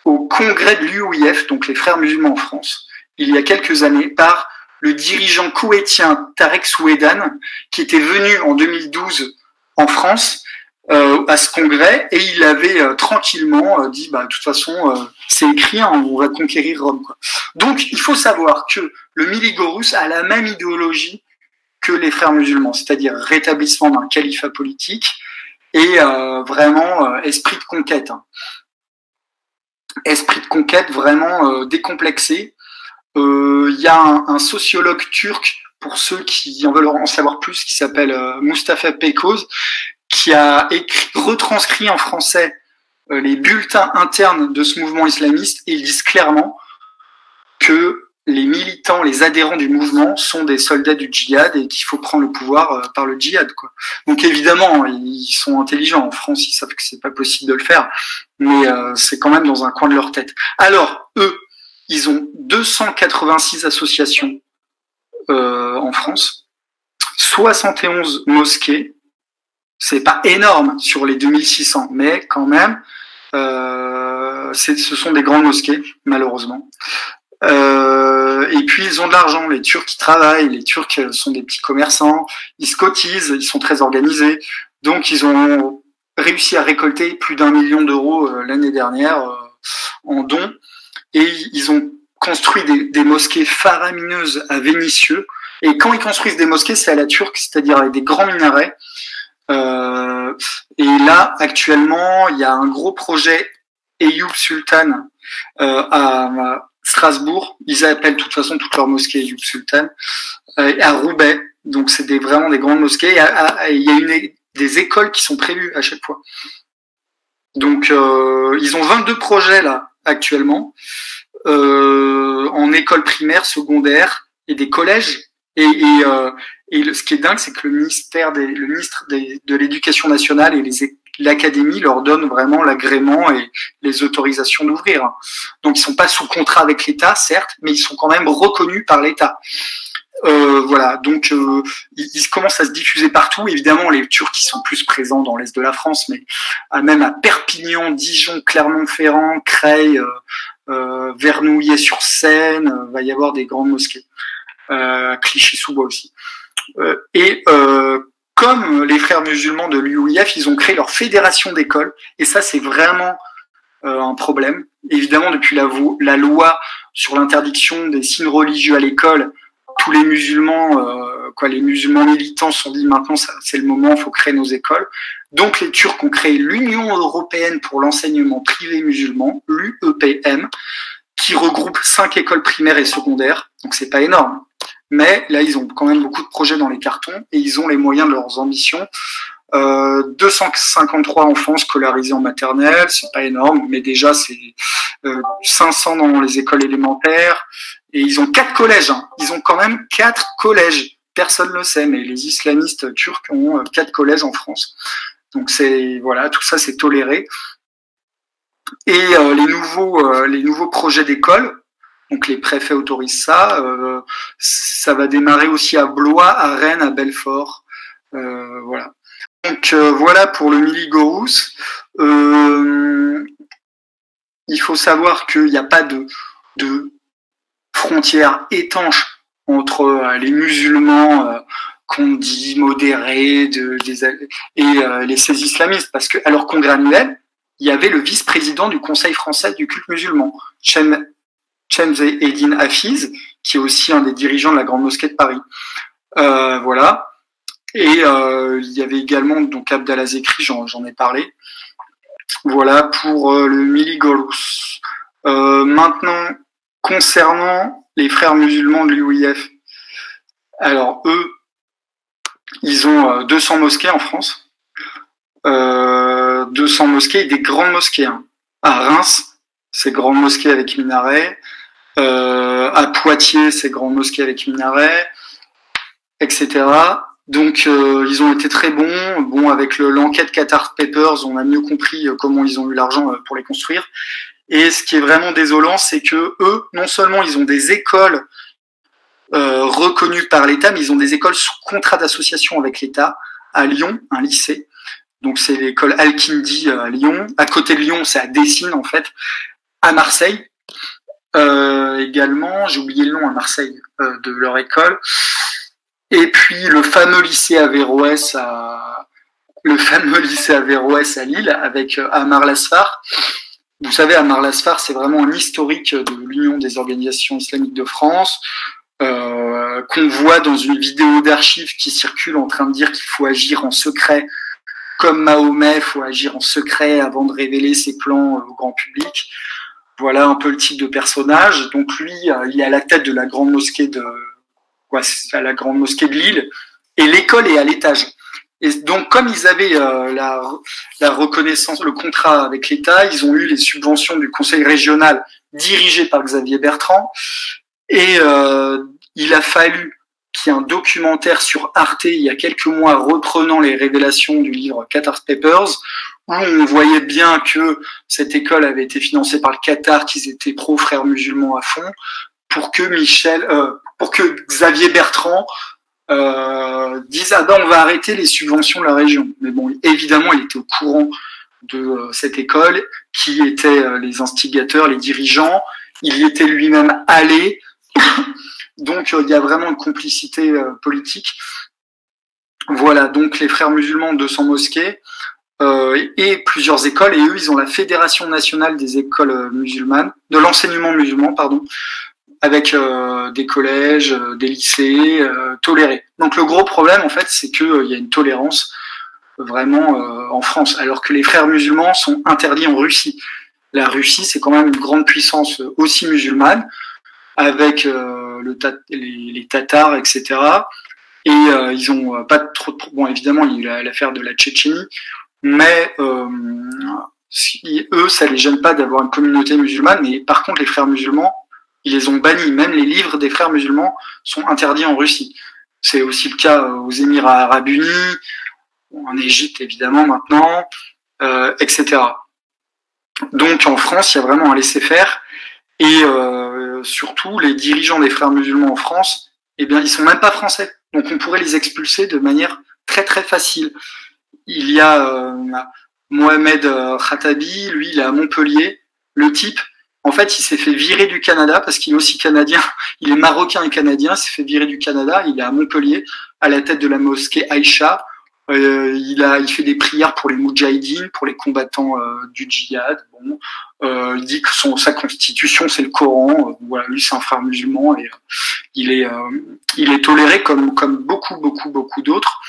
au congrès de l'UOIF, donc les frères musulmans en France, il y a quelques années, par le dirigeant koweïtien Tarek Souedan, qui était venu en 2012 en France à ce congrès, et il avait tranquillement dit, de toute façon, c'est écrit, hein, on va conquérir Rome, quoi. Donc, il faut savoir que le Millî Görüs a la même idéologie que les frères musulmans, c'est-à-dire rétablissement d'un califat politique et vraiment esprit de conquête. Hein. Esprit de conquête vraiment décomplexé. Il y a un sociologue turc, pour ceux qui en veulent en savoir plus, qui s'appelle Mustafa Peykoz, qui a retranscrit en français les bulletins internes de ce mouvement islamiste, et ils disent clairement que les militants, les adhérents du mouvement sont des soldats du djihad et qu'il faut prendre le pouvoir par le djihad, quoi. Donc évidemment, ils sont intelligents. En France, ils savent que c'est pas possible de le faire, mais c'est quand même dans un coin de leur tête. Alors, eux, ils ont 286 associations en France, 71 mosquées, c'est pas énorme sur les 2600, mais quand même, ce sont des grandes mosquées, malheureusement. Et puis ils ont de l'argent, les Turcs qui travaillent, les Turcs sont des petits commerçants, ils se cotisent, ils sont très organisés, donc ils ont réussi à récolter plus d'1 million d'euros l'année dernière en dons, et ils ont construit des mosquées faramineuses à Vénissieux, et quand ils construisent des mosquées, c'est à la turque, c'est-à-dire avec des grands minarets, et là actuellement il y a un gros projet Eyüp Sultan à Strasbourg, ils appellent de toute façon toute leur mosquée Eyüp Sultan, à Roubaix, donc c'est vraiment des grandes mosquées, il y a des écoles qui sont prévues à chaque fois. Donc ils ont 22 projets là actuellement, en école primaire, secondaire et des collèges, et ce qui est dingue, c'est que le ministre de l'Éducation nationale et l'académie leur donnent vraiment l'agrément et les autorisations d'ouvrir. Donc ils sont pas sous contrat avec l'État, certes, mais ils sont quand même reconnus par l'État. Voilà, donc ils commencent à se diffuser partout. Évidemment, les Turcs qui sont plus présents dans l'est de la France, mais même à Perpignan, Dijon, Clermont-Ferrand, Creil, Vernouillet-sur-Seine, va y avoir des grandes mosquées. Clichy-sous-Bois aussi. Comme les frères musulmans de l'UIF, ils ont créé leur fédération d'écoles, et ça c'est vraiment un problème. Évidemment, depuis la loi sur l'interdiction des signes religieux à l'école, tous les musulmans, les musulmans militants se sont dit maintenant c'est le moment, il faut créer nos écoles. Donc les Turcs ont créé l'Union européenne pour l'enseignement privé musulman, l'UEPM, qui regroupe 5 écoles primaires et secondaires. Donc c'est pas énorme. Mais là, ils ont quand même beaucoup de projets dans les cartons et ils ont les moyens de leurs ambitions. 253 enfants scolarisés en maternelle, c'est pas énorme, mais déjà c'est 500 dans les écoles élémentaires, et ils ont 4 collèges. Ils ont quand même 4 collèges. Personne ne le sait, mais les islamistes turcs ont 4 collèges en France. Donc tout ça c'est toléré. Et les nouveaux projets d'école. Donc les préfets autorisent ça. Ça va démarrer aussi à Blois, à Rennes, à Belfort. Voilà. Donc voilà pour le Miligorous. Il faut savoir qu'il n'y a pas de frontière étanche entre les musulmans qu'on dit modérés et ces islamistes, parce qu'à leur congrès annuel, il y avait le vice-président du Conseil français du culte musulman, Shemse Eddine Hafiz, qui est aussi un des dirigeants de la Grande Mosquée de Paris. Voilà. Et il y avait également donc Abdallah Zekri, j'en ai parlé. Voilà pour le Miligorous. Maintenant, concernant les frères musulmans de l'UIF, alors eux, ils ont 200 mosquées en France. 200 mosquées et des grandes mosquées. À Reims, c'est grande mosquée avec minaret. À Poitiers, c'est grande mosquée avec minaret, etc. Donc ils ont été très bons. Bon, avec l'enquête Qatar Papers, on a mieux compris comment ils ont eu l'argent pour les construire. Et ce qui est vraiment désolant, c'est que eux, non seulement ils ont des écoles reconnues par l'État, mais ils ont des écoles sous contrat d'association avec l'État. À Lyon, un lycée. Donc c'est l'école Al-Kindi à Lyon. À côté de Lyon, c'est à Dessines en fait. À Marseille. Également, j'ai oublié le nom à Marseille de leur école. Et puis le fameux lycée Averroès à Lille avec Amar Lasfar. Vous savez, Amar Lasfar, c'est vraiment un historique de l'Union des organisations islamiques de France, qu'on voit dans une vidéo d'archives qui circule en train de dire qu'il faut agir en secret comme Mahomet, il faut agir en secret avant de révéler ses plans au grand public. Voilà un peu le type de personnage. Donc lui, il est à la tête de la grande mosquée de Lille, et l'école est à l'étage. Et donc, comme ils avaient la reconnaissance, le contrat avec l'État, ils ont eu les subventions du conseil régional dirigé par Xavier Bertrand, et il a fallu qu'il y ait un documentaire sur Arte il y a quelques mois reprenant les révélations du livre Qatar Papers, où on voyait bien que cette école avait été financée par le Qatar, qu'ils étaient pro-frères musulmans à fond, pour que Xavier Bertrand disent ah ben on va arrêter les subventions de la région. Mais bon, évidemment, il était au courant de cette école, qui étaient les instigateurs, les dirigeants. Il y était lui-même allé. Donc il y a vraiment une complicité politique. Voilà, donc les frères musulmans, 200 mosquées et plusieurs écoles, et eux ils ont la Fédération nationale des écoles musulmanes, de l'enseignement musulman, pardon, avec des collèges, des lycées tolérés. Donc le gros problème en fait, c'est qu'il y a une tolérance vraiment en France, alors que les frères musulmans sont interdits en Russie. La Russie, c'est quand même une grande puissance aussi musulmane, avec les Tatars, etc. Et ils ont pas trop de... Bon, évidemment, il y a l'affaire de la Tchétchénie, mais eux, ça les gêne pas d'avoir une communauté musulmane. Mais par contre, les frères musulmans, ils les ont bannis. Même les livres des frères musulmans sont interdits en Russie. C'est aussi le cas aux Émirats arabes unis, en Égypte évidemment maintenant, etc. Donc en France, il y a vraiment un laisser-faire. Et surtout, les dirigeants des frères musulmans en France, eh bien, ils sont même pas français. Donc on pourrait les expulser de manière très très facile. Il y a Mohamed Khattabi, lui, il est à Montpellier. Le type, en fait, il s'est fait virer du Canada parce qu'il est aussi canadien. Il est marocain et canadien. Il s'est fait virer du Canada. Il est à Montpellier, à la tête de la mosquée Aïcha. Il fait des prières pour les moudjahidines, pour les combattants du djihad. Bon, il dit que sa constitution c'est le Coran. Voilà, lui c'est un frère musulman et il est toléré comme beaucoup d'autres.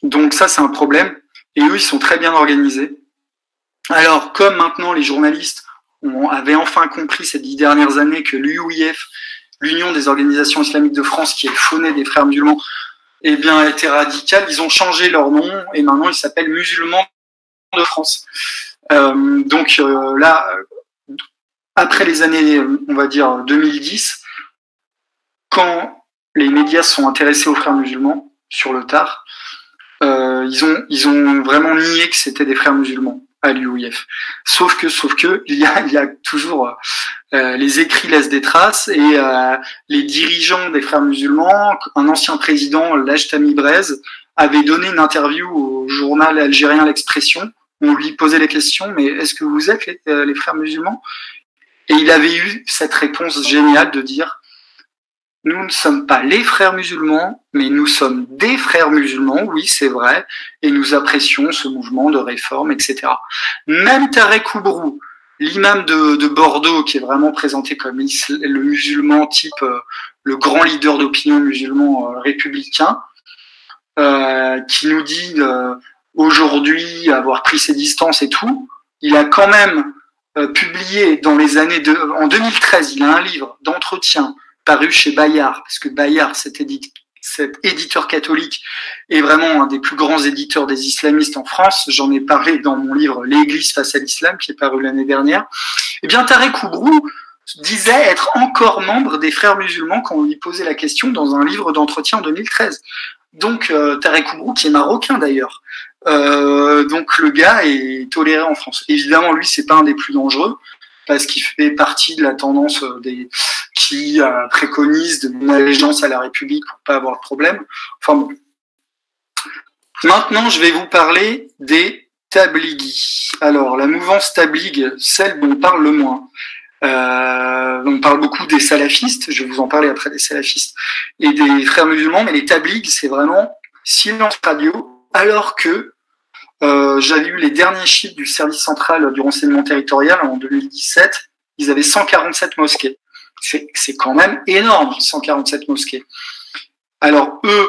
Donc ça c'est un problème. Et eux ils sont très bien organisés. Alors comme maintenant les journalistes avaient enfin compris ces 10 dernières années que l'UIF, l'Union des organisations islamiques de France, qui est le fauné des frères musulmans, eh bien, était radical. Ils ont changé leur nom et maintenant ils s'appellent Musulmans de France. Là, après les années, on va dire 2010, quand les médias sont intéressés aux frères musulmans sur le tard, ils ont vraiment nié que c'était des frères musulmans à l'UIF. Sauf que il y a toujours les écrits laissent des traces et les dirigeants des frères musulmans, un ancien président, Lajtami Brez, avait donné une interview au journal algérien L'Expression. On lui posait les questions, mais est-ce que vous êtes les frères musulmans? Et il avait eu cette réponse géniale de dire nous ne sommes pas les frères musulmans, mais nous sommes des frères musulmans, oui c'est vrai, et nous apprécions ce mouvement de réforme, etc. Même Tarek Oubrou, l'imam de Bordeaux, qui est vraiment présenté comme le musulman type, le grand leader d'opinion musulman républicain, qui nous dit aujourd'hui avoir pris ses distances et tout, il a quand même publié en 2013, il a un livre d'entretien paru chez Bayard, parce que Bayard, cet éditeur catholique, est vraiment un des plus grands éditeurs des islamistes en France. J'en ai parlé dans mon livre L'Église face à l'islam, qui est paru l'année dernière. Eh bien, Tarek Oubrou disait être encore membre des frères musulmans quand on lui posait la question dans un livre d'entretien en 2013. Donc, Tarek Oubrou, qui est marocain d'ailleurs. Donc, le gars est toléré en France. Évidemment, lui, c'est pas un des plus dangereux, parce qu'il fait partie de la tendance qui préconise de donner allégeance à la République pour pas avoir de problème. Enfin bon. Maintenant, je vais vous parler des tablighi. Alors, la mouvance tabligh, celle dont on parle le moins. On parle beaucoup des salafistes, je vais vous en parler après des salafistes, et des frères musulmans, mais les tabligh, c'est vraiment silence radio, alors que j'avais eu les derniers chiffres du service central du renseignement territorial en 2017, ils avaient 147 mosquées. C'est quand même énorme, 147 mosquées. Alors eux,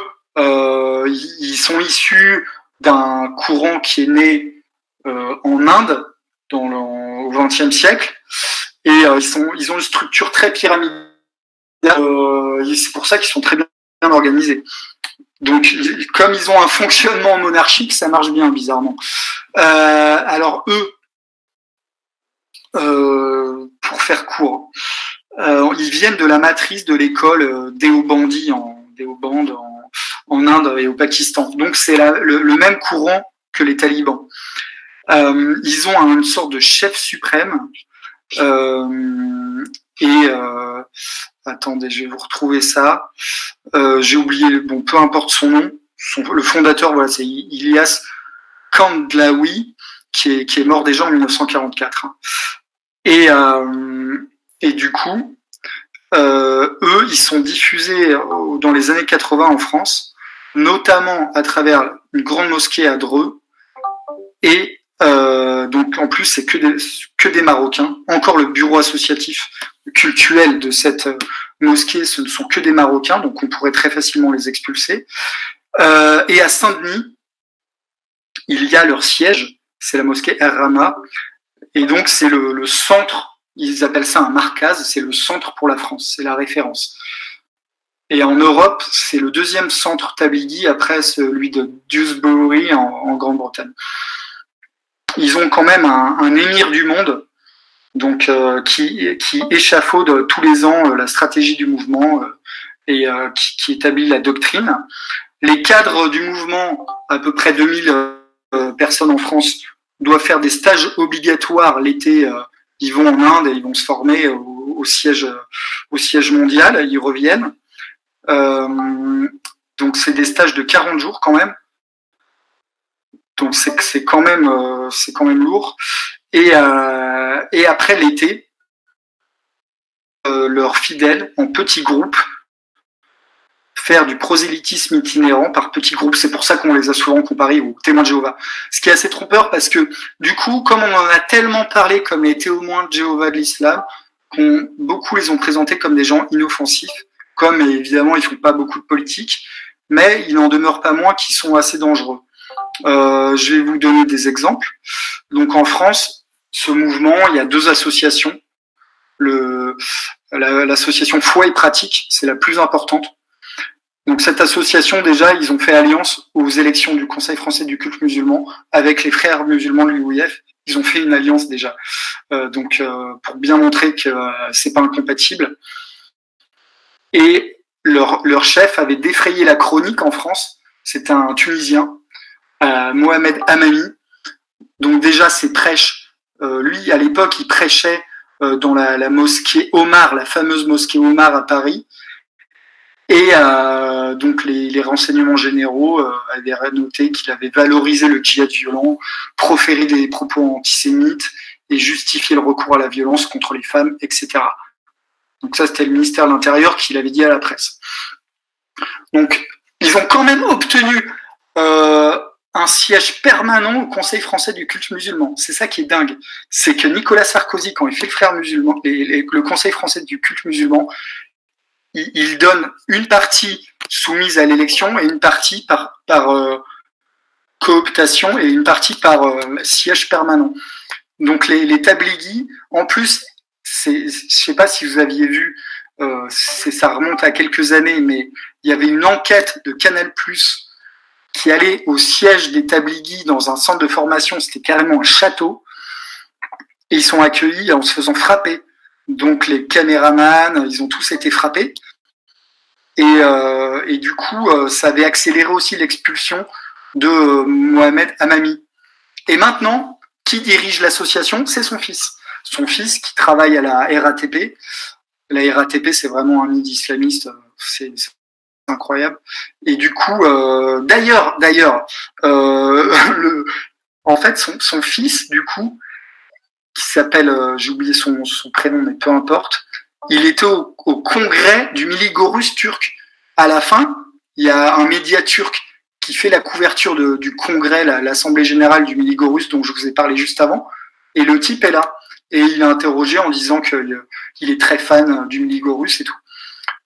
ils sont issus d'un courant qui est né en Inde au XXe siècle, et ils ont une structure très pyramidale. C'est pour ça qu'ils sont très bien organisés. Donc, comme ils ont un fonctionnement monarchique, ça marche bien, bizarrement. Alors eux, pour faire court, ils viennent de la matrice de l'école Deobandi en Inde et au Pakistan. Donc c'est le même courant que les talibans. Ils ont une sorte de chef suprême et Attendez, je vais vous retrouver ça. J'ai oublié, bon, peu importe son nom. Le fondateur, voilà, c'est Ilyas Kandlaoui, qui est mort déjà en 1944. Et du coup, eux, ils sont diffusés dans les années 80 en France, notamment à travers une grande mosquée à Dreux. Et donc en plus, c'est que des Marocains. Encore le bureau associatif cultuel de cette mosquée, ce ne sont que des Marocains, donc on pourrait très facilement les expulser. Et à Saint-Denis, il y a leur siège, c'est la mosquée Er-Rama, et donc c'est le centre, ils appellent ça un markaz, c'est le centre pour la France, c'est la référence. Et en Europe, c'est le deuxième centre tablighi après celui de Dewsbury en Grande-Bretagne. Ils ont quand même un émir du monde, donc qui échafaude tous les ans la stratégie du mouvement et qui établit la doctrine. Les cadres du mouvement, à peu près 2000 personnes en France, doivent faire des stages obligatoires l'été. Ils vont en Inde et ils vont se former au siège mondial. Ils reviennent. Donc c'est des stages de 40 jours quand même. Donc c'est quand même lourd. Et après l'été, leurs fidèles en petits groupes faire du prosélytisme itinérant par petits groupes. C'est pour ça qu'on les a souvent comparés aux témoins de Jéhovah. Ce qui est assez trompeur parce que du coup, comme on en a tellement parlé comme les témoins de Jéhovah de l'islam, beaucoup les ont présentés comme des gens inoffensifs, comme évidemment ils font pas beaucoup de politique, mais il n'en demeure pas moins qu'ils sont assez dangereux. Je vais vous donner des exemples. Donc en France, ce mouvement, il y a 2 associations. L'association Foi et Pratique, c'est la plus importante. Donc cette association, déjà, ils ont fait alliance aux élections du Conseil français du culte musulman avec les frères musulmans de l'UOIF. Ils ont fait une alliance déjà. Donc pour bien montrer que c'est pas incompatible. Et leur chef avait défrayé la chronique en France. C'était un Tunisien, Mohamed Hamami. Donc déjà, ses prêches, lui, à l'époque, il prêchait dans la mosquée Omar, la fameuse mosquée Omar à Paris. Et donc les renseignements généraux avaient noté qu'il avait valorisé le djihad violent, proféré des propos antisémites et justifié le recours à la violence contre les femmes, etc. Donc ça, c'était le ministère de l'Intérieur qui l'avait dit à la presse. Donc, ils ont quand même obtenu un siège permanent au Conseil français du culte musulman. C'est ça qui est dingue. C'est que Nicolas Sarkozy, quand il fait le frère musulman, le Conseil français du culte musulman, il donne une partie soumise à l'élection et une partie par cooptation et une partie par siège permanent. Donc les tablighis, en plus, je sais pas si vous aviez vu, ça remonte à quelques années, mais il y avait une enquête de Canal+ qui allait au siège des tablighis dans un centre de formation, c'était carrément un château, et ils sont accueillis en se faisant frapper. Donc les caméramans, ils ont tous été frappés. Et du coup, ça avait accéléré aussi l'expulsion de Mohamed Hamami. Et maintenant, qui dirige l'association? C'est son fils. Son fils qui travaille à la RATP. La RATP, c'est vraiment un nid islamiste. C'est incroyable. Et du coup, d'ailleurs, en fait, son fils, du coup, qui s'appelle, j'ai oublié son prénom, mais peu importe, il était au congrès du Miligorus turc. À la fin, il y a un média turc qui fait la couverture du congrès, l'Assemblée générale du Miligorus, dont je vous ai parlé juste avant, et le type est là. Et il est interrogé en disant qu'il est très fan du Miligorus et tout.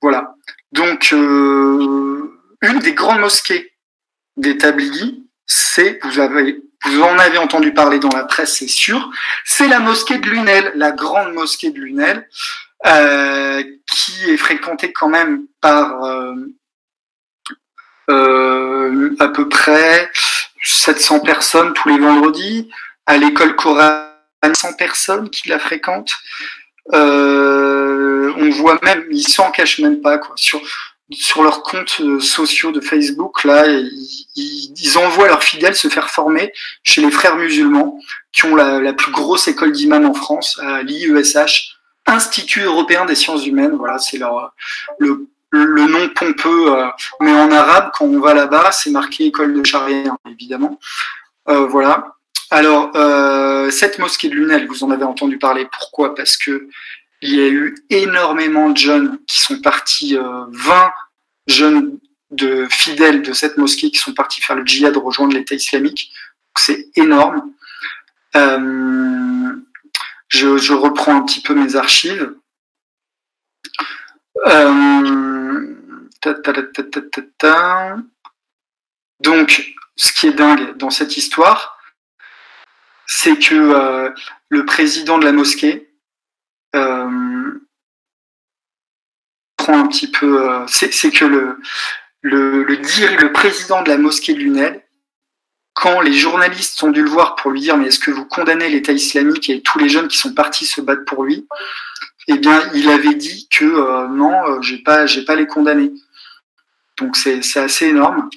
Voilà. Donc, une des grandes mosquées des tablighis, vous en avez entendu parler dans la presse, c'est sûr, c'est la mosquée de Lunel, la grande mosquée de Lunel, qui est fréquentée quand même par à peu près 700 personnes tous les vendredis. À l'école coranique, 100 personnes qui la fréquentent. On voit même, ils s'en cachent même pas, quoi. Sur leurs comptes sociaux de Facebook, là, ils envoient leurs fidèles se faire former chez les frères musulmans, qui ont la plus grosse école d'imams en France, à l'IESH. Institut européen des sciences humaines, voilà, c'est le nom pompeux, mais en arabe, quand on va là-bas, c'est marqué école de charia, évidemment. Voilà. Alors, cette mosquée de Lunel, vous en avez entendu parler. Pourquoi? Parce que il y a eu énormément de jeunes qui sont partis, 20 jeunes de fidèles de cette mosquée qui sont partis faire le djihad, rejoindre l'État islamique. C'est énorme. Je reprends un petit peu mes archives. Donc, ce qui est dingue dans cette histoire, c'est que le président de la mosquée prend un petit peu. C'est que le président de la mosquée de Lunel, quand les journalistes ont dû le voir pour lui dire mais est-ce que vous condamnez l'État islamique et tous les jeunes qui sont partis se battre pour lui, eh bien il avait dit que non, j'ai pas les condamnés. Donc c'est assez énorme.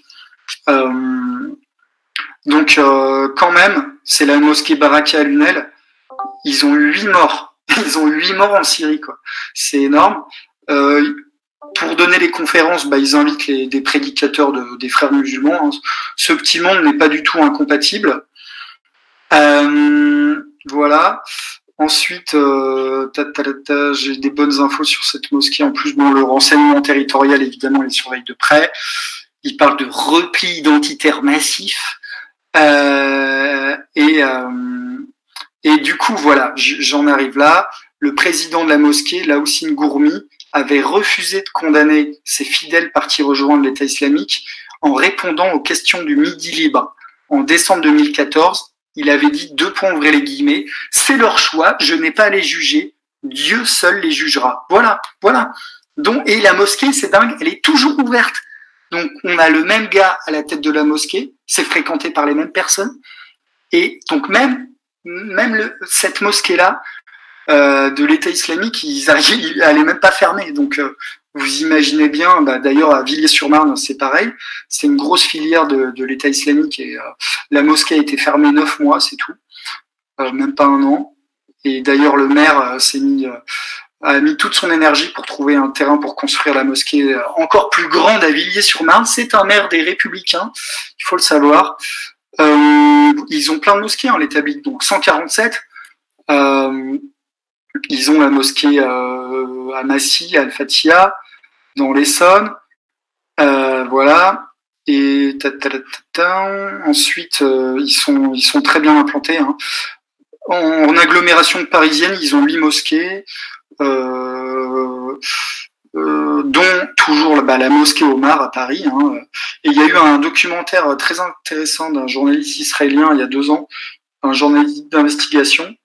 Donc quand même, c'est la mosquée Baraka à Lunel. Ils ont eu 8 morts. Ils ont eu 8 morts en Syrie, quoi. C'est énorme. Pour donner les conférences, ils invitent des prédicateurs des frères musulmans. Hein. Ce petit monde n'est pas du tout incompatible. Voilà. Ensuite, j'ai des bonnes infos sur cette mosquée. En plus, le renseignement territorial, évidemment, les surveille de près. Il parle de repli identitaire massif. Et du coup, voilà, j'en arrive là. Le président de la mosquée, Laoussine Gourmi, avait refusé de condamner ses fidèles partis rejoindre l'État islamique en répondant aux questions du Midi Libre. En décembre 2014, il avait dit, 2 points ouvrez les guillemets, c'est leur choix, je n'ai pas à les juger, Dieu seul les jugera. Voilà. Donc, et la mosquée, c'est dingue, elle est toujours ouverte. Donc, on a le même gars à la tête de la mosquée, c'est fréquenté par les mêmes personnes. Et donc, même cette mosquée-là, de l'État islamique, elle est même pas fermée. Donc, vous imaginez bien, d'ailleurs, à Villiers-sur-Marne, c'est pareil. C'est une grosse filière de l'État islamique et la mosquée a été fermée 9 mois, c'est tout. Même pas 1 an. Et d'ailleurs, le maire a mis toute son énergie pour trouver un terrain pour construire la mosquée encore plus grande à Villiers-sur-Marne. C'est un maire des Républicains, il faut le savoir. Ils ont plein de mosquées, l'établi. Donc 147. Ils ont la mosquée à Massy, à Al-Fatiha, dans l'Essonne. Voilà. Et ensuite, ils sont très bien implantés. Hein. En agglomération parisienne, ils ont 8 mosquées. Dont toujours la mosquée Omar à Paris. Hein. Et il y a eu un documentaire très intéressant d'un journaliste israélien il y a 2 ans, un journaliste d'investigation,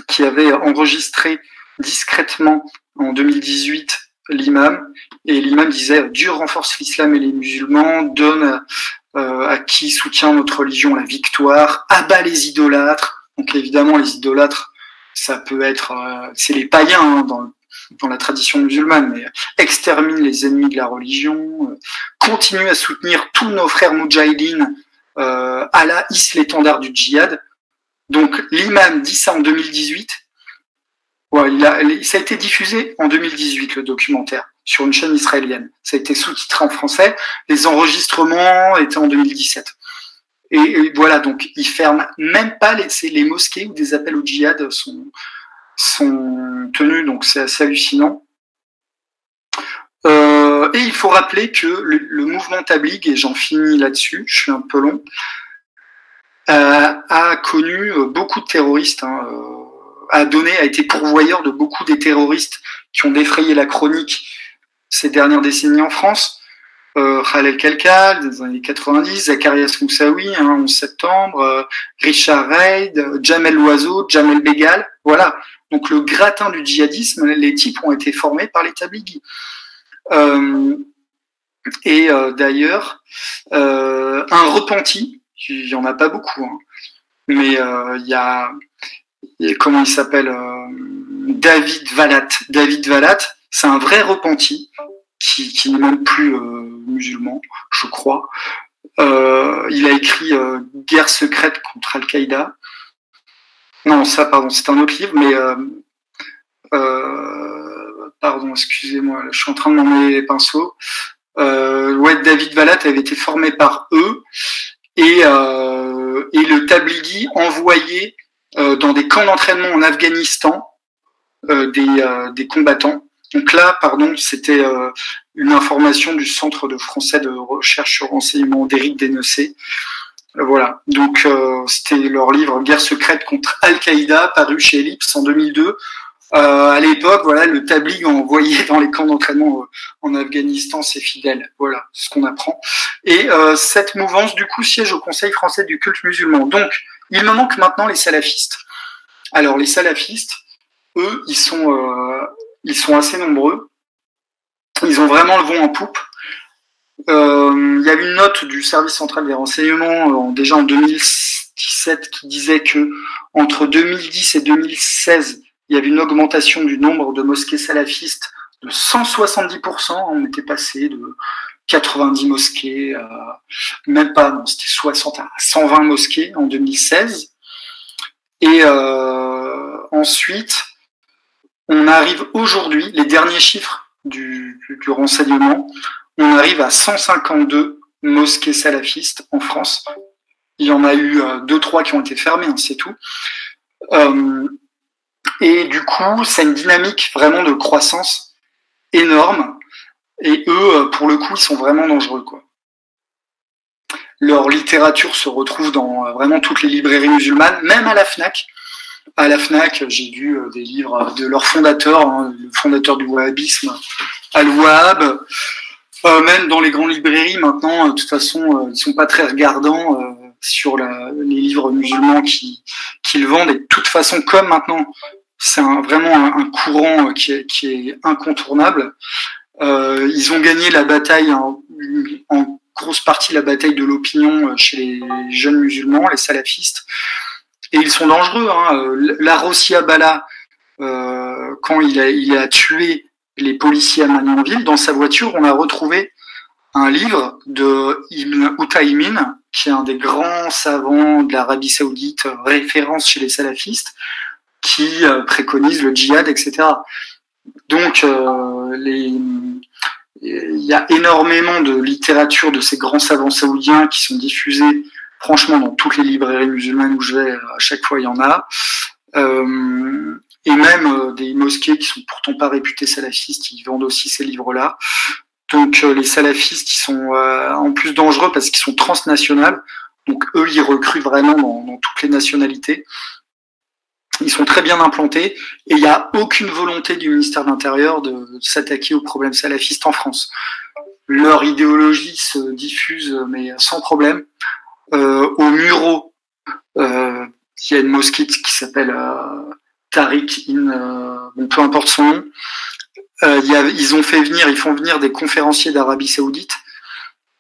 qui avait enregistré discrètement en 2018 l'imam, et l'imam disait « Dieu renforce l'islam et les musulmans, donne à qui soutient notre religion la victoire, abat les idolâtres ». Donc évidemment, les idolâtres, ça peut être, c'est les païens hein, dans la tradition musulmane, mais extermine les ennemis de la religion, continue à soutenir tous nos frères moudjahidines, Allah hisse l'étendard du djihad. Donc l'imam dit ça en 2018. Ouais, ça a été diffusé en 2018, le documentaire, sur une chaîne israélienne. Ça a été sous-titré en français. Les enregistrements étaient en 2017. Et voilà, donc ils ferment même pas les mosquées où des appels au djihad sont tenus, donc c'est assez hallucinant. Et il faut rappeler que le mouvement Tabligh, et j'en finis là-dessus, je suis un peu long, a connu beaucoup de terroristes, hein, a été pourvoyeur de beaucoup des terroristes qui ont défrayé la chronique ces dernières décennies en France. Khaled Kelkal, des années 90, Zacharias Moussaoui, 11 septembre, Richard Reid, Jamel Loiseau, Jamel Bégal, voilà. Donc le gratin du djihadisme, les types ont été formés par les Tablighi. D'ailleurs, un repenti, il y en a pas beaucoup, hein, mais il y a comment il s'appelle, David Valat. David Valat, c'est un vrai repenti qui n'est même plus musulman, je crois. Il a écrit Guerre secrète contre Al-Qaïda. Non, ça, pardon, c'est un autre livre, mais pardon, excusez-moi, je suis en train de m'emmener les pinceaux. David Valat avait été formé par eux et le Tablighi envoyait dans des camps d'entraînement en Afghanistan des combattants. Donc là, pardon, c'était une information du Centre français de recherche sur renseignement d'Éric Dénecé. Voilà, donc c'était leur livre Guerre secrète contre Al-Qaïda, paru chez Ellipse en 2002. À l'époque, voilà, le Tablighi envoyé dans les camps d'entraînement en Afghanistan ses fidèles. Voilà, ce qu'on apprend. Et cette mouvance, du coup, siège au Conseil français du culte musulman. Donc, il me manque maintenant les salafistes. Alors, les salafistes, eux, ils sont assez nombreux. Ils ont vraiment le vent en poupe. Il y a une note du service central des renseignements déjà en 2017 qui disait que entre 2010 et 2016, il y avait une augmentation du nombre de mosquées salafistes de 170%. On était passé de 90 mosquées, même pas, non, c'était 60 à 120 mosquées en 2016. Et ensuite, on arrive aujourd'hui, les derniers chiffres du renseignement, on arrive à 152 mosquées salafistes en France. Il y en a eu 2-3 qui ont été fermées, hein, c'est tout. Et du coup, c'est une dynamique vraiment de croissance énorme. Et eux, pour le coup, ils sont vraiment dangereux, quoi. Leur littérature se retrouve dans vraiment toutes les librairies musulmanes, même à la FNAC. À la FNAC, j'ai lu des livres de leur fondateur, hein, le fondateur du wahhabisme, Al-Wahhab. Même dans les grandes librairies, maintenant, de toute façon, ils sont pas très regardants sur les livres musulmans qu'ils vendent. Et de toute façon, comme maintenant, c'est vraiment un courant qui est incontournable. Ils ont gagné la bataille, en grosse partie la bataille de l'opinion chez les jeunes musulmans, les salafistes. Et ils sont dangereux. Hein. La Rossia Bala, quand il a tué les policiers à Magnanville, dans sa voiture, on a retrouvé un livre de Ibn Utaymin, qui est un des grands savants de l'Arabie Saoudite, référence chez les salafistes, qui préconise le djihad, etc. Donc, il y a énormément de littérature de ces grands savants saoudiens qui sont diffusés, franchement, dans toutes les librairies musulmanes où je vais, à chaque fois, il y en a. Et même des mosquées qui sont pourtant pas réputées salafistes, ils vendent aussi ces livres-là. Donc les salafistes, ils sont en plus dangereux parce qu'ils sont transnationaux. Donc eux, ils recrutent vraiment dans toutes les nationalités. Ils sont très bien implantés et il n'y a aucune volonté du ministère de l'Intérieur de s'attaquer aux problèmes salafistes en France. Leur idéologie se diffuse, mais sans problème. Au Muro, il y a une mosquée qui s'appelle Tariq bon, peu importe son nom. Ils font venir des conférenciers d'Arabie Saoudite.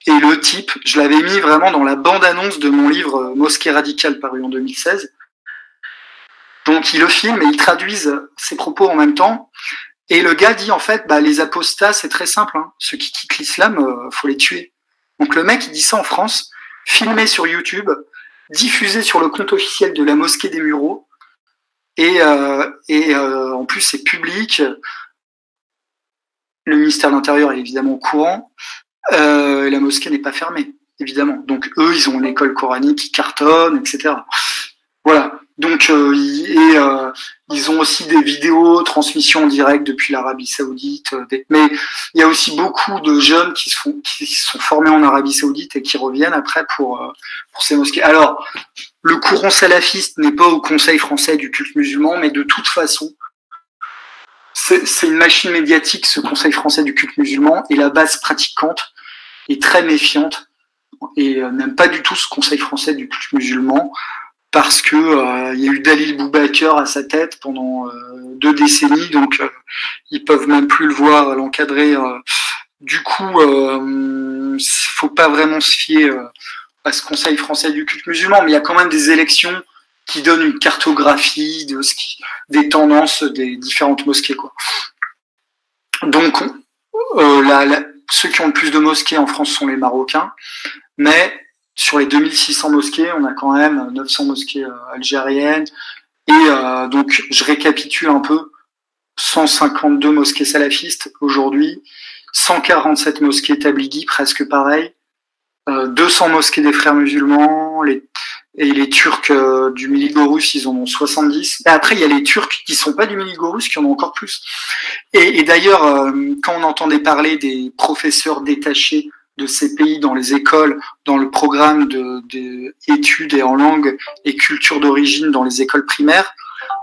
Et le type, je l'avais mis vraiment dans la bande-annonce de mon livre Mosquée radicale paru en 2016. Donc ils le filment et ils traduisent ses propos en même temps. Et le gars dit en fait, les apostats, c'est très simple. Hein. Ceux qui quittent l'islam, faut les tuer. Donc le mec, il dit ça en France, filmé sur YouTube, diffusé sur le compte officiel de la mosquée des Mureaux. Et en plus, c'est public. Le ministère de l'Intérieur est évidemment au courant. La mosquée n'est pas fermée, évidemment. Donc eux, ils ont une école coranique qui cartonne, etc. Voilà. Donc ils ont aussi des vidéos, transmissions en direct depuis l'Arabie Saoudite. Mais il y a aussi beaucoup de jeunes qui se sont formés en Arabie Saoudite et qui reviennent après pour ces mosquées. Alors, le courant salafiste n'est pas au Conseil français du culte musulman, mais de toute façon, c'est une machine médiatique, ce Conseil français du culte musulman, et la base pratiquante est très méfiante et n'aime pas du tout ce Conseil français du culte musulman parce que y a eu Dalil Boubaker à sa tête pendant 2 décennies, donc ils peuvent même plus le voir, l'encadrer. Du coup, faut pas vraiment se fier à ce Conseil français du culte musulman, mais il y a quand même des élections qui donnent une cartographie des tendances des différentes mosquées, quoi. Donc, ceux qui ont le plus de mosquées en France sont les Marocains, mais sur les 2600 mosquées, on a quand même 900 mosquées algériennes. Et donc, je récapitule un peu. 152 mosquées salafistes aujourd'hui, 147 mosquées tablighi, presque pareil, 200 mosquées des frères musulmans, et les Turcs du milieu russe, ils en ont 70. Et après, il y a les Turcs qui sont pas du milieu russe, qui en ont encore plus. Et d'ailleurs, quand on entendait parler des professeurs détachés de ces pays dans les écoles, dans le programme d'études et en langue et culture d'origine dans les écoles primaires,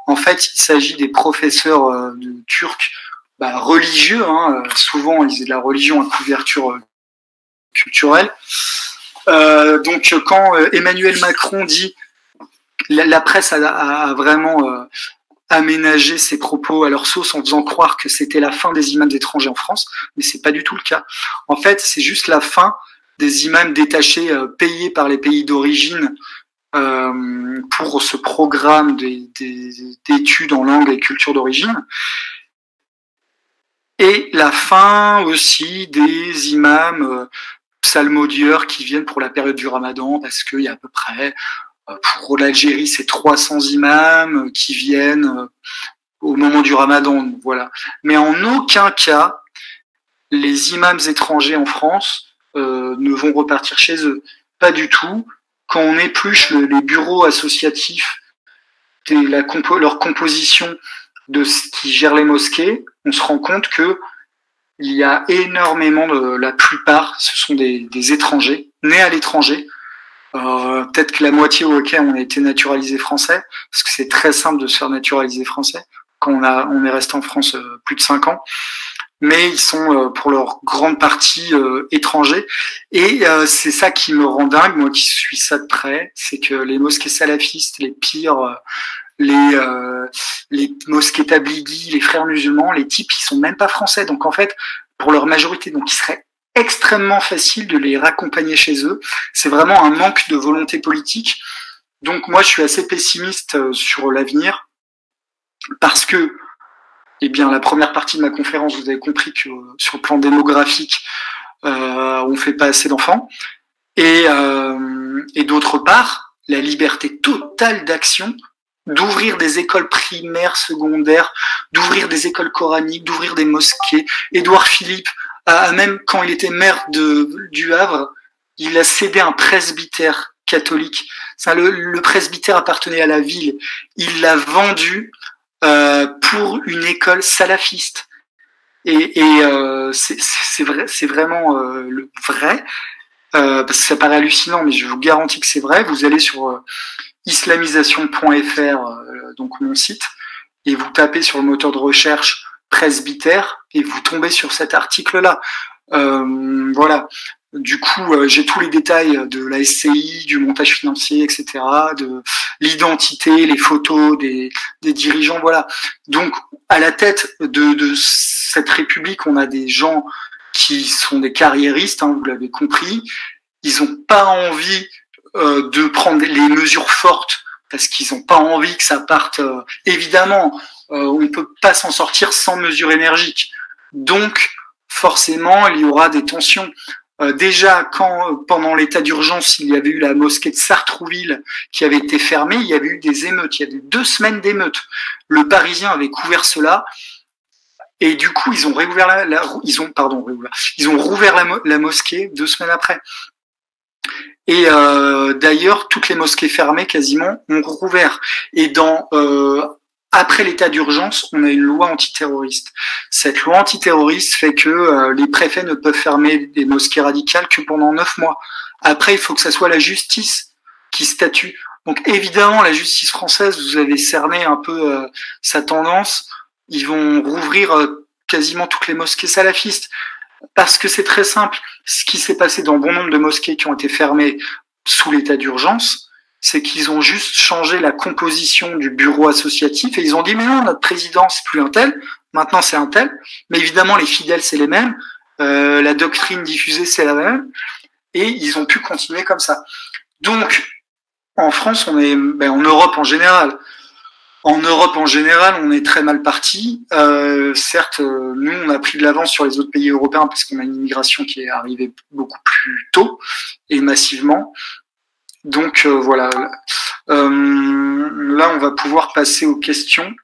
en fait, il s'agit des professeurs turcs religieux. Souvent, ils ont de la religion à couverture culturelle. Donc, quand Emmanuel Macron dit la presse a vraiment aménagé ses propos à leur sauce en faisant croire que c'était la fin des imams étrangers en France, mais c'est pas du tout le cas. En fait, c'est juste la fin des imams détachés payés par les pays d'origine pour ce programme d'études en langue et culture d'origine, et la fin aussi des imams psalmodieurs qui viennent pour la période du Ramadan, parce qu'il y a à peu près, pour l'Algérie, c'est 300 imams qui viennent au moment du Ramadan, voilà. Mais en aucun cas, les imams étrangers en France ne vont repartir chez eux. Pas du tout. Quand on épluche les bureaux associatifs et leur composition de ce qui gère les mosquées, on se rend compte que il y a énormément la plupart, ce sont des étrangers, nés à l'étranger. Peut-être que la moitié au hockey on a été naturalisé français, parce que c'est très simple de se faire naturaliser français quand on est resté en France plus de 5 ans. Mais ils sont pour leur grande partie étrangers. Et c'est ça qui me rend dingue, moi qui suis ça de près, c'est que les mosquées salafistes, les pires, les mosquées tablighi, les frères musulmans, les types, ils sont même pas français. Donc en fait, pour leur majorité, donc il serait extrêmement facile de les raccompagner chez eux. C'est vraiment un manque de volonté politique. Donc moi, je suis assez pessimiste sur l'avenir, parce que la première partie de ma conférence, vous avez compris que sur le plan démographique, on fait pas assez d'enfants. Et d'autre part, la liberté totale d'action, d'ouvrir des écoles primaires, secondaires, d'ouvrir des écoles coraniques, d'ouvrir des mosquées. Édouard Philippe, même quand il était maire du Havre, il a cédé un presbytère catholique. Le presbytère appartenait à la ville. Il l'a vendu pour une école salafiste. Et c'est vrai, c'est vraiment le vrai, parce que ça paraît hallucinant, mais je vous garantis que c'est vrai. Vous allez sur islamisation.fr, donc mon site, et vous tapez sur le moteur de recherche presbytère et vous tombez sur cet article-là. Voilà. Du coup, j'ai tous les détails de la SCI, du montage financier, etc., de l'identité, les photos des dirigeants, voilà. Donc, à la tête de cette république, on a des gens qui sont des carriéristes, vous l'avez compris. Ils n'ont pas envie de prendre les mesures fortes parce qu'ils n'ont pas envie que ça parte. Évidemment, on ne peut pas s'en sortir sans mesures énergiques. Donc, forcément, il y aura des tensions. Déjà, quand pendant l'état d'urgence, il y avait eu la mosquée de Sartrouville qui avait été fermée, il y avait eu des émeutes. Il y avait eu 2 semaines d'émeutes. Le Parisien avait couvert cela. Et du coup, ils ont réouvert ils ont rouvert la mosquée 2 semaines après. Et d'ailleurs, toutes les mosquées fermées quasiment ont rouvert. Et après l'état d'urgence, on a une loi antiterroriste. Cette loi antiterroriste fait que les préfets ne peuvent fermer des mosquées radicales que pendant 9 mois. Après, il faut que ça soit la justice qui statue. Donc évidemment, la justice française, vous avez cerné un peu sa tendance. Ils vont rouvrir quasiment toutes les mosquées salafistes. Parce que c'est très simple. Ce qui s'est passé dans bon nombre de mosquées qui ont été fermées sous l'état d'urgence, c'est qu'ils ont juste changé la composition du bureau associatif et ils ont dit mais non, notre président c'est plus un tel, maintenant c'est un tel. Mais évidemment les fidèles c'est les mêmes, la doctrine diffusée c'est la même et ils ont pu continuer comme ça. Donc en France en Europe en général. En Europe, en général, on est très mal parti. Certes, nous, on a pris de l'avance sur les autres pays européens parce qu'on a une immigration qui est arrivée beaucoup plus tôt et massivement. Donc, voilà. Là, on va pouvoir passer aux questions.